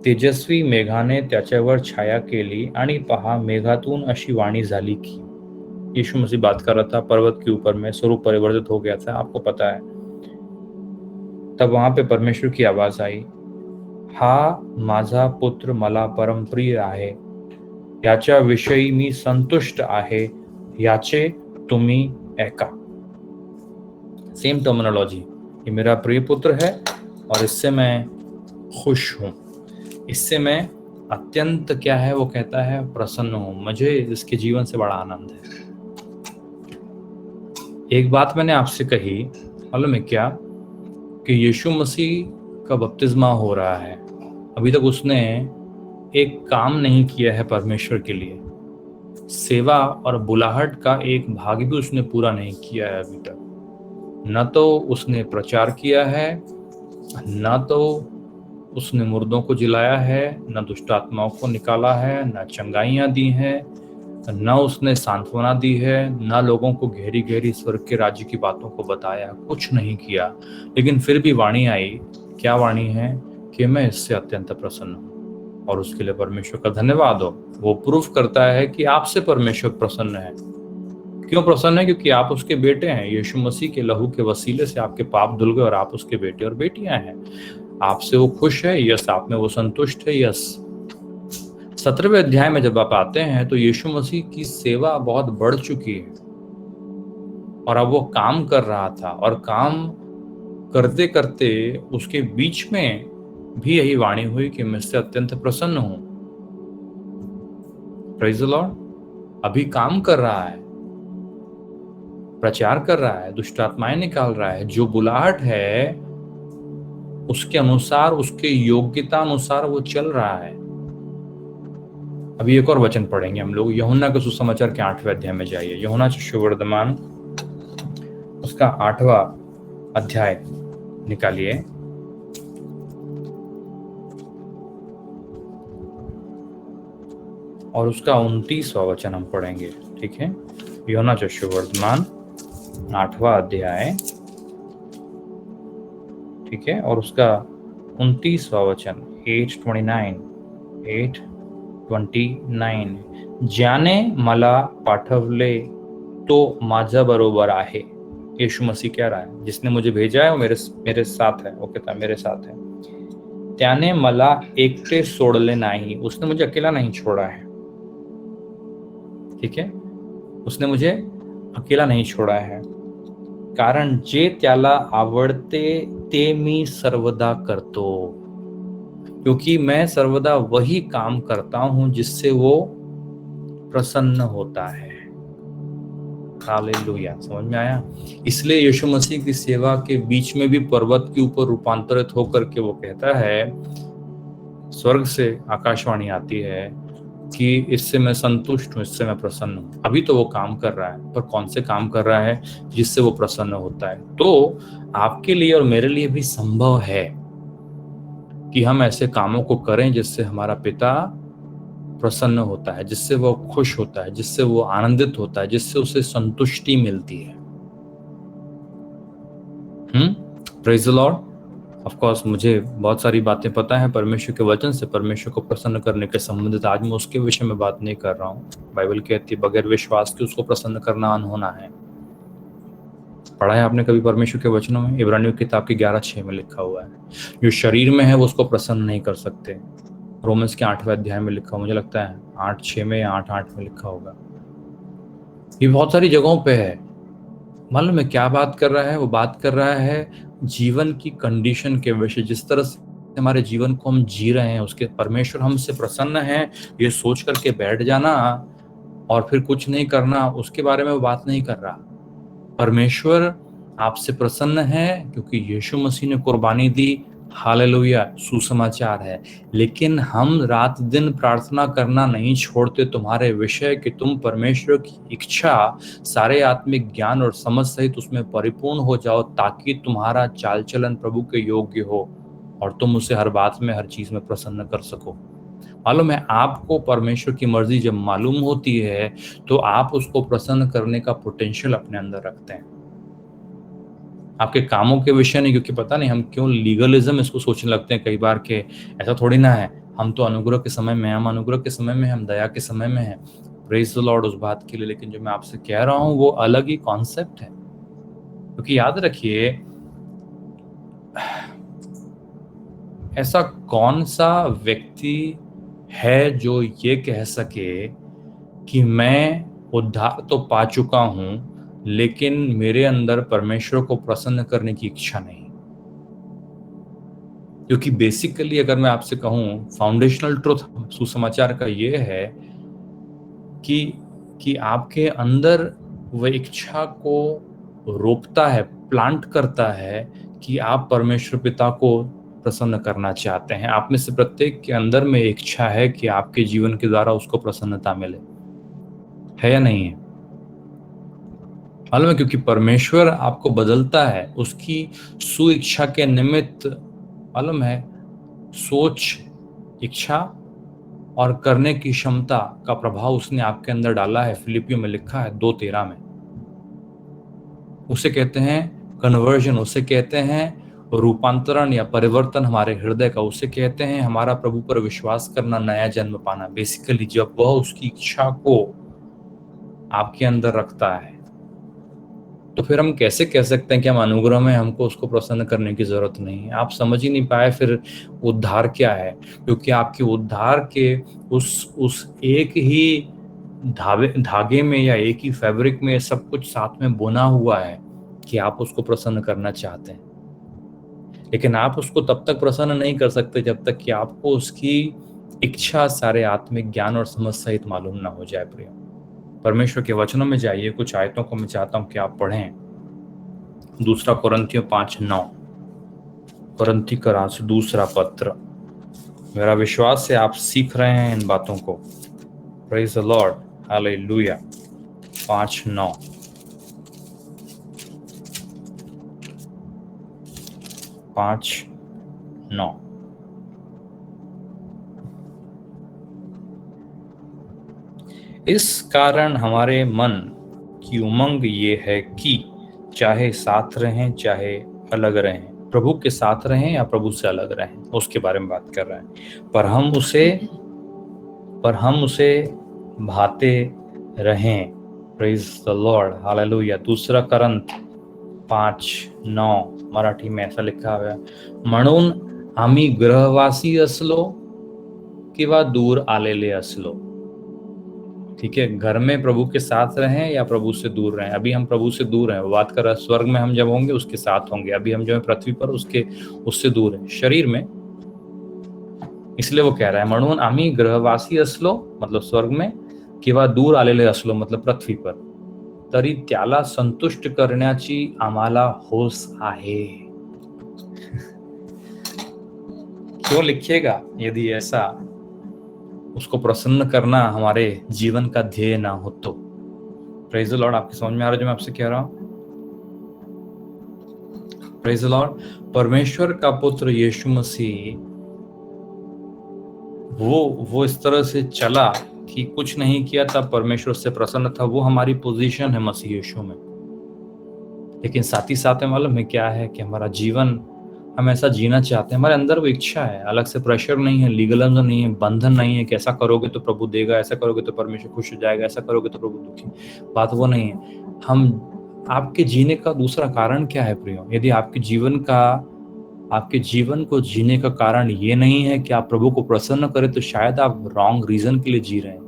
तेजस्वी मेघाने त्याच्यावर छाया केली आणि पहा मेघातून अशी वाणी झाली की। यीशु मसीह बात कर रहा था, पर्वत के ऊपर में स्वरूप परिवर्तित हो गया था, आपको पता है। तब वहां पे परमेश्वर की आवाज आई, हा माझा पुत्र मला परमप्रिय आहे, याच्या विषयी मी संतुष्ट आहे, याचे तुम्ही ऐका। सेम टर्मिनोलॉजी, ये मेरा प्रिय पुत्र है और इससे मैं खुश हूं, इससे मैं अत्यंत क्या है वो कहता है प्रसन्न हूं, मुझे इसके जीवन से बड़ा आनंद है। एक बात मैंने आपसे कही, मालूम है क्या, कि यीशु मसीह का बपतिस्मा हो रहा है, अभी तक उसने एक काम नहीं किया है परमेश्वर के लिए, सेवा और बुलाहट का एक भाग भी उसने पूरा नहीं किया है अभी तक। न तो उसने प्रचार किया है, न तो उसने मुर्दों को जिलाया है, न दुष्ट आत्माओं को निकाला है, न चंगाइयां दी हैं, न उसने सांत्वना दी है, न लोगों को गहरी गहरी स्वर्ग के राज्य की बातों को बताया, कुछ नहीं किया। लेकिन फिर भी वाणी आई, क्या वाणी है, कि मैं इससे अत्यंत प्रसन्न हूं, और उसके लिए परमेश्वर का धन्यवाद हो। वो प्रूफ करता है कि आपसे परमेश्वर प्रसन्न है। क्यों प्रसन्न है? क्योंकि आप उसके बेटे हैं। यीशु मसीह के लहू के वसीले से आपके पाप धुल गए और आप उसके बेटे और बेटियां हैं। आपसे वो खुश है, यस। आप में वो संतुष्ट है, यस। 17वें अध्याय में जब आप आते हैं तो यीशु मसीह की सेवा बहुत बढ़ चुकी है और अब वो काम कर रहा था, और काम करते करते उसके बीच में भी यही वाणी हुई कि मैं इससे अत्यंत प्रसन्न हूं। Praise the Lord. अभी काम कर रहा है, प्रचार कर रहा है, दुष्ट आत्माएं निकाल रहा है। जो बुलाहट है उसके अनुसार, उसके योग्यता अनुसार वो चल रहा है। अभी एक और वचन पढ़ेंगे हम लोग, यूहन्ना के सुसमाचार के 8वें अध्याय में जाइए। यूहन्ना सुवर्तमान उसका 8वां अध्याय निकालिए, और उसका 29वां वचन हम पढ़ेंगे, ठीक है। यूहन्ना सुवर्तमान 8वां अध्याय, ठीक है, और उसका 29वां वचन 8:29 ज्याने मला पाठवले तो माझ्या बरोबर आहे। यीशु मसीह कह रहा है, जिसने मुझे भेजा है वो मेरे साथ है। वो कहता है मेरे साथ है। त्याने मला एकटे सोडले नाही, उसने मुझे अकेला नहीं छोड़ा है, ठीक है, उसने मुझे अकेला नहीं छोड़ा है। कारण जे त्याला आवडते ते मी सर्वदा करतो, क्योंकि मैं सर्वदा वही काम करता हूं जिससे वो प्रसन्न होता है। हालेलुया, समझ में आया? इसलिए यीशु मसीह की सेवा के बीच में भी पर्वत के ऊपर रूपांतरित होकर के वो कहता है, स्वर्ग से आकाशवाणी आती है कि इससे मैं संतुष्ट हूं, इससे मैं प्रसन्न हूं। अभी तो वो काम कर रहा है, पर कौन से काम कर रहा है जिससे वो प्रसन्न होता है। तो आपके लिए और मेरे लिए भी संभव है कि हम ऐसे कामों को करें जिससे हमारा पिता प्रसन्न होता है, जिससे वो खुश होता है, जिससे वो आनंदित होता है, जिससे उसे संतुष्टि मिलती है। Praise the Lord. Of course मुझे बहुत सारी बातें पता है परमेश्वर के वचन से, परमेश्वर को प्रसन्न करने के संबंधित। आज मैं उसके विषय में बात नहीं कर रहा हूँ। बाइबल कहती है बगैर विश्वास के उसको प्रसन्न करना अनहोना है। पढ़ा है आपने कभी परमेश्वर के वचनों में? इब्रानियों की किताब की 11:6 में लिखा हुआ है, जो शरीर में है वो उसको प्रसन्न नहीं कर सकते। रोमन्स के 8वें अध्याय में लिखा, मुझे लगता है 8:6 में या 8:8 में लिखा होगा। ये बहुत सारी जगहों पे है। मालूम है क्या बात कर रहा है? वो बात कर रहा है जीवन की कंडीशन के विषय, जिस तरह से हमारे जीवन को हम जी रहे हैं उसके परमेश्वर हमसे प्रसन्न है, ये सोच करके बैठ जाना और फिर कुछ नहीं करना, उसके बारे में वो बात नहीं कर रहा। परमेश्वर आपसे प्रसन्न है क्योंकि यीशु मसीह ने कुर्बानी दी, हालेलुया, सुसमाचार है। लेकिन हम रात दिन प्रार्थना करना नहीं छोड़ते तुम्हारे विषय कि तुम परमेश्वर की इच्छा सारे आत्मिक ज्ञान और समझ सहित उसमें परिपूर्ण हो जाओ, ताकि तुम्हारा चाल चलन प्रभु के योग्य हो और तुम उसे हर बात में, हर चीज में प्रसन्न कर सको। मालूम है, आपको परमेश्वर की मर्जी जब मालूम होती है तो आप उसको प्रसन्न करने का पोटेंशियल अपने अंदर रखते हैं। आपके कामों के विषय नहीं, क्योंकि पता नहीं हम क्यों लीगलिज्म इसको सोचने लगते हैं कई बार कि ऐसा थोड़ी ना है, हम तो अनुग्रह के समय में, हम अनुग्रह के समय में, हम दया के समय में हैं। प्रेज द लॉर्ड उस बात के लिए। लेकिन जो मैं आपसे कह रहा हूं वो अलग ही कॉन्सेप्ट है, क्योंकि याद रखिए, ऐसा कौन सा व्यक्ति है जो ये कह सके कि मैं उद्धार तो पा चुका हूं लेकिन मेरे अंदर परमेश्वर को प्रसन्न करने की इच्छा नहीं। क्योंकि बेसिकली अगर मैं आपसे कहूं, फाउंडेशनल ट्रुथ सुसमाचार का ये है कि आपके अंदर वह इच्छा को रोपता है, प्लांट करता है कि आप परमेश्वर पिता को प्रसन्न करना चाहते हैं। आप में से प्रत्येक के अंदर में इच्छा है कि आपके जीवन के द्वारा उसको प्रसन्नता मिले, है या नहीं है? मालूम है, क्योंकि परमेश्वर आपको बदलता है उसकी सुइच्छा के निमित्त। मालूम है, सोच, इच्छा और करने की क्षमता का प्रभाव उसने आपके अंदर डाला है। फिलिपियों में लिखा है 2:13 में। उसे कहते हैं कन्वर्जन, उसे कहते हैं रूपांतरण या परिवर्तन हमारे हृदय का, उसे कहते हैं हमारा प्रभु पर विश्वास करना, नया जन्म पाना। बेसिकली जब वह उसकी इच्छा को आपके अंदर रखता है तो फिर हम कैसे कह सकते हैं कि हम अनुग्रह में, हमको उसको प्रसन्न करने की जरूरत नहीं है। आप समझ ही नहीं पाए फिर उद्धार क्या है, क्योंकि आपके उद्धार के उस एक ही धागे में या एक ही फैब्रिक में सब कुछ साथ में बुना हुआ है कि आप उसको प्रसन्न करना चाहते हैं। लेकिन आप उसको तब तक प्रसन्न नहीं कर सकते जब तक कि आपको उसकी इच्छा सारे आत्मिक ज्ञान और समझ सहित मालूम ना हो जाए। प्रिय, परमेश्वर के वचनों में जाइए, कुछ आयतों को मैं चाहता हूं कि आप पढ़ें। 2 कोरिन्थियों 5:9, कोरिन्थी का रासू दूसरा पत्र। मेरा विश्वास है आप सीख रहे हैं इन बातों को। Praise the Lord, hallelujah. 5:9, 5:9। इस कारण हमारे मन की उमंग ये है कि चाहे साथ रहें चाहे अलग रहें, प्रभु के साथ रहें या प्रभु से अलग रहें, उसके बारे में बात कर रहे हैं, पर हम उसे भाते रहें। Praise the Lord, hallelujah. 2 करंथ 5:9 Marathi में ऐसा लिखा हुआ है, म्हणून आम्ही ग्रहवासी असलो किंवा दूर आलेले असलो। ठीक है, घर में प्रभु के साथ रहें या प्रभु से दूर रहें। अभी हम प्रभु से दूर हैं, वो बात कर रहा है स्वर्ग में हम जब होंगे उसके साथ होंगे। अभी हम जो है पृथ्वी पर उससे दूर हैं शरीर में। इसलिए वो कह रहा है म्हणून आम्ही ग्रहवासी असलो मतलब स्वर्ग में, किंवा दूर आलेले असलो मतलब पृथ्वी पर, तरी त्याला संतुष्ट करण्याची आम्हाला हौस आहे। क्यों लिखिएगा यदि ऐसा उसको प्रसन्न करना हमारे जीवन का ध्येय ना हो तो। प्रेज द लॉर्ड, आपकी समझ में आ रहा है जो मैं आपसे कह रहा हूं? Praise the Lord. परमेश्वर का पुत्र यीशु मसीह वो इस तरह से चला कि कुछ नहीं किया तब परमेश्वर से प्रसन्न था। वो हमारी पोजीशन है मसीह यीशु में। लेकिन साथ ही साथ में मालूम है क्या है कि हमारा जीवन हम ऐसा जीना चाहते हैं, हमारे अंदर वो इच्छा है। अलग से प्रेशर नहीं है, लीगलिज्म नहीं है, बंधन नहीं है कि ऐसा करोगे तो प्रभु देगा, ऐसा करोगे तो परमेश्वर खुश हो जाएगा, ऐसा करोगे तो प्रभु दुखी। बात वो नहीं है। हम आपके जीने का दूसरा कारण क्या है प्रियो? यदि आपके जीवन को जीने का कारण ये नहीं है कि आप प्रभु को प्रसन्न करें, तो शायद आप रॉन्ग रीजन के लिए जी रहे हैं।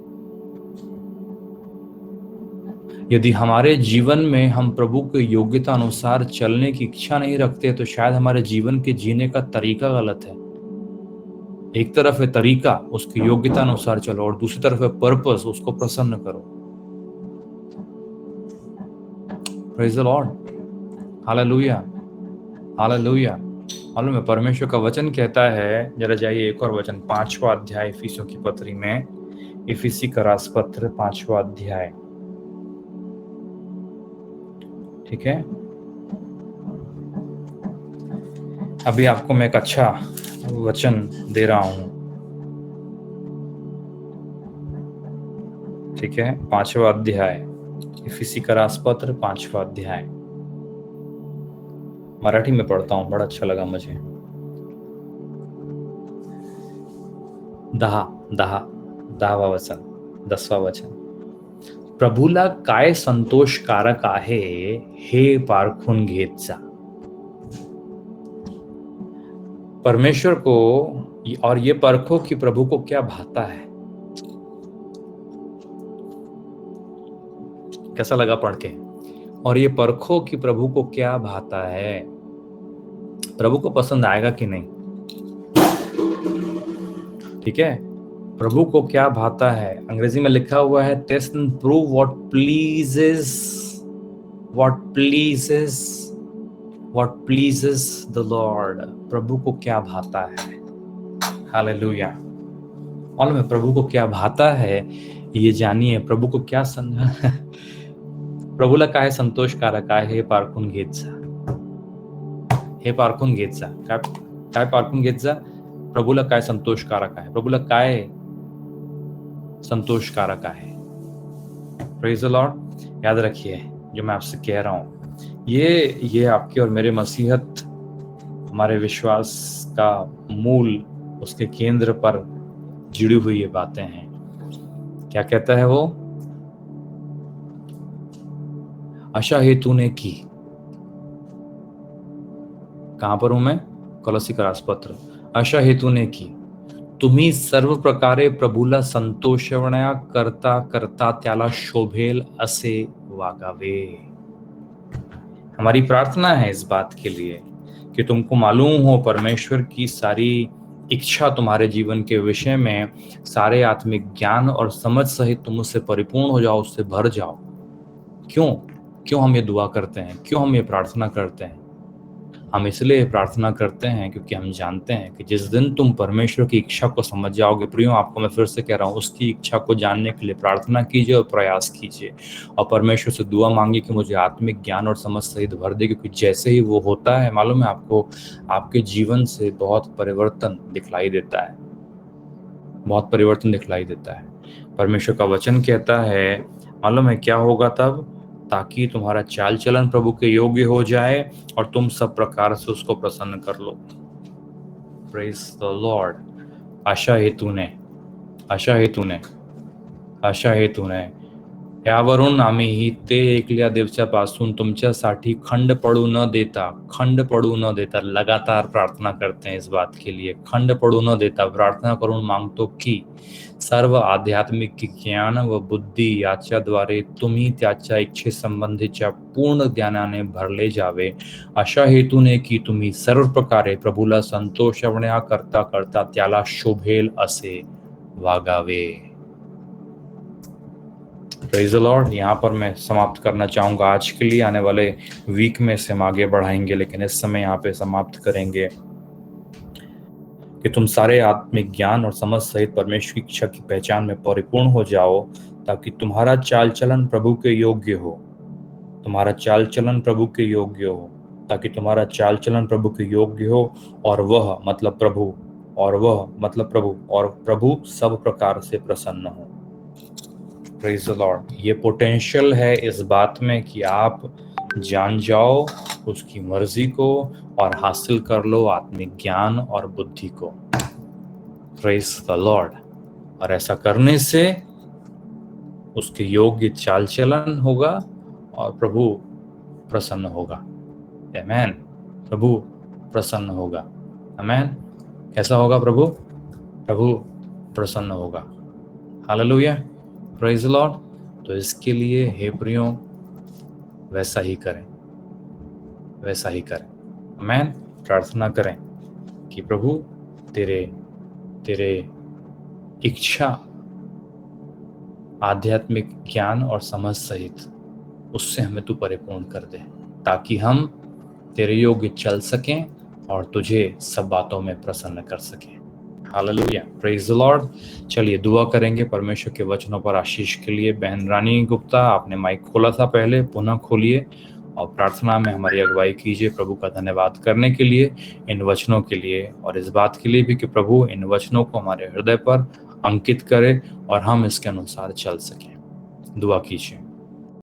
यदि हमारे जीवन में हम प्रभु के योग्यता अनुसार चलने की इच्छा नहीं रखते, तो शायद हमारे जीवन के जीने का तरीका गलत है। एक तरफ है तरीका, उसकी योग्यता अनुसार चलो, और दूसरी तरफ है पर्पस, उसको प्रसन्न करो। Praise the Lord, hallelujah, hallelujah. मालूम है परमेश्वर का वचन कहता है, जरा जाइए एक और वचन, 5वां अध्याय इफिसियों की पत्री में, इफिसी का रासपत्र 5वां अध्याय, ठीक है। अभी आपको मैं एक अच्छा वचन दे रहा हूं, ठीक है। 5वां अध्याय इफिसी का रासपत्र 5वां अध्याय, मराठी में पढ़ता हूं, बड़ा अच्छा लगा मुझे। 10वां वचन, 10वां वचन, प्रभूला काय संतोषकारक आहे हे पारखून घेत जा। परमेश्वर को और ये परखो कि प्रभु को क्या भाता है। कैसा लगा पढ़ के? और ये परखो कि प्रभु को क्या भाता है। प्रभु को पसंद आएगा कि नहीं, ठीक है। प्रभु को क्या भाता है, अंग्रेजी में लिखा हुआ है test and prove what pleases the lord. प्रभु को क्या भाता है, हालेलुया। मालूम है प्रभु को क्या भाता है, ये जानिए। प्रभु को क्या प्रभूला काय संतोषकारक आहे हे पारखून घेत जा, हे पारखून घेत जा। काय पारखून घेत जा? प्रभूला काय संतोषकारक आहे, प्रभूला काय संतोषकारक आहे। Praise the Lord. याद रखिए जो मैं आपसे कह रहा हूं, ये आपके और मेरे मसीहत, हमारे विश्वास का मूल, उसके केंद्र पर जुड़ी हुई ये बातें हैं। क्या कहता है वो? आशा हेतु ने की। कहां पर हूं मैं? कोलोसी का रासपत्र। आशा हेतु ने की, तुम्ही सर्व प्रकारे प्रभूला संतोषवण्या करता करता त्याला शोभेल असे वागावे। हमारी प्रार्थना है इस बात के लिए कि तुमको मालूम हो परमेश्वर की सारी इच्छा तुम्हारे जीवन के विषय में, सारे आत्मिक ज्ञान और समझ सहित तुम उससे परिपूर्ण हो जाओ, उससे भर जाओ। क्यों हम ये दुआ करते हैं, क्यों हम ये प्रार्थना करते हैं? हम इसलिए प्रार्थना करते हैं क्योंकि हम जानते हैं कि जिस दिन तुम परमेश्वर की इच्छा को समझ जाओगे, प्रियो आपको मैं फिर से कह रहा हूँ, उसकी इच्छा को जानने के लिए प्रार्थना कीजिए और प्रयास कीजिए, और परमेश्वर से दुआ मांगिए कि मुझे आत्मिक ज्ञान और समझ सहित भर दे। क्योंकि जैसे ही वो होता है, मालूम है आपको, आपके जीवन से बहुत परिवर्तन दिखलाई देता है, बहुत परिवर्तन दिखलाई देता है। परमेश्वर का वचन कहता है, मालूम है क्या होगा तब? ताकि तुम्हारा चाल चलन प्रभु के योग्य हो जाए और तुम सब प्रकार से उसको प्रसन्न कर लो। Praise the lord. आशा हेतूने यावरून आम्ही ते एकल्या देवच्यापासून तुमच्यासाठी खंड पडू न देता लगातार प्रार्थना करते हैं इस बात के लिए, खंड पडू न देता प्रार्थना करून मागतो की सर्व आध्यात्मिक ज्ञान व बुद्धी याच्याद्वारे तुम्ही त्याच्या इच्छेसंबंधीच्या पूर्ण ज्ञानाने भरले जावे, अशा हेतूने की तुम्ही सर्व प्रकारे प्रभूला संतोषवण्या करता करता त्याला शोभेल असे वागावे। Praise the Lord. यहाँ पर मैं समाप्त करना चाहूंगा आज के लिए। आने वाले वीक में से हम आगे बढ़ाएंगे, लेकिन इस समय यहाँ पे समाप्त करेंगे कि तुम सारे आत्मिक ज्ञान और समझ सहित परमेश्वर की इच्छा की पहचान में परिपूर्ण हो जाओ, ताकि तुम्हारा चाल चलन प्रभु के योग्य हो, तुम्हारा चाल चलन प्रभु के योग्य हो, ताकि तुम्हारा चाल चलन प्रभु के योग्य हो, और वह मतलब प्रभु, और प्रभु सब प्रकार से प्रसन्न हो। Praise the Lord. ये पोटेंशियल है इस बात में कि आप जान जाओ उसकी मर्जी को और हासिल कर लो आत्मिक ज्ञान और बुद्धि को। Praise the Lord. और ऐसा करने से उसके योग्य चाल चलन होगा और प्रभु प्रसन्न होगा। आमेन। प्रभु प्रसन्न होगा। आमेन। कैसा होगा प्रभु? प्रभु प्रसन्न होगा। हालेलुया। Praise the Lord. तो इसके लिए हे प्रियो वैसा ही करें। आमेन। प्रार्थना करें कि प्रभु तेरे इच्छा, आध्यात्मिक ज्ञान और समझ सहित उससे हमें तू परिपूर्ण कर दे, ताकि हम तेरे योग्य चल सकें और तुझे सब बातों में प्रसन्न कर सके। Hallelujah, praise the Lord. चलिए दुआ करेंगे परमेश्वर के वचनों पर आशीष के लिए। बहन रानी गुप्ता, आपने माइक खोला था पहले, पुनः खोलिए और प्रार्थना में हमारी अगुवाई कीजिए। प्रभु का धन्यवाद करने के लिए, इन वचनों के लिए, और इस बात के लिए भी कि प्रभु इन वचनों को हमारे हृदय पर अंकित करे और हम इसके अनुसार चल सकें। दुआ कीजिए।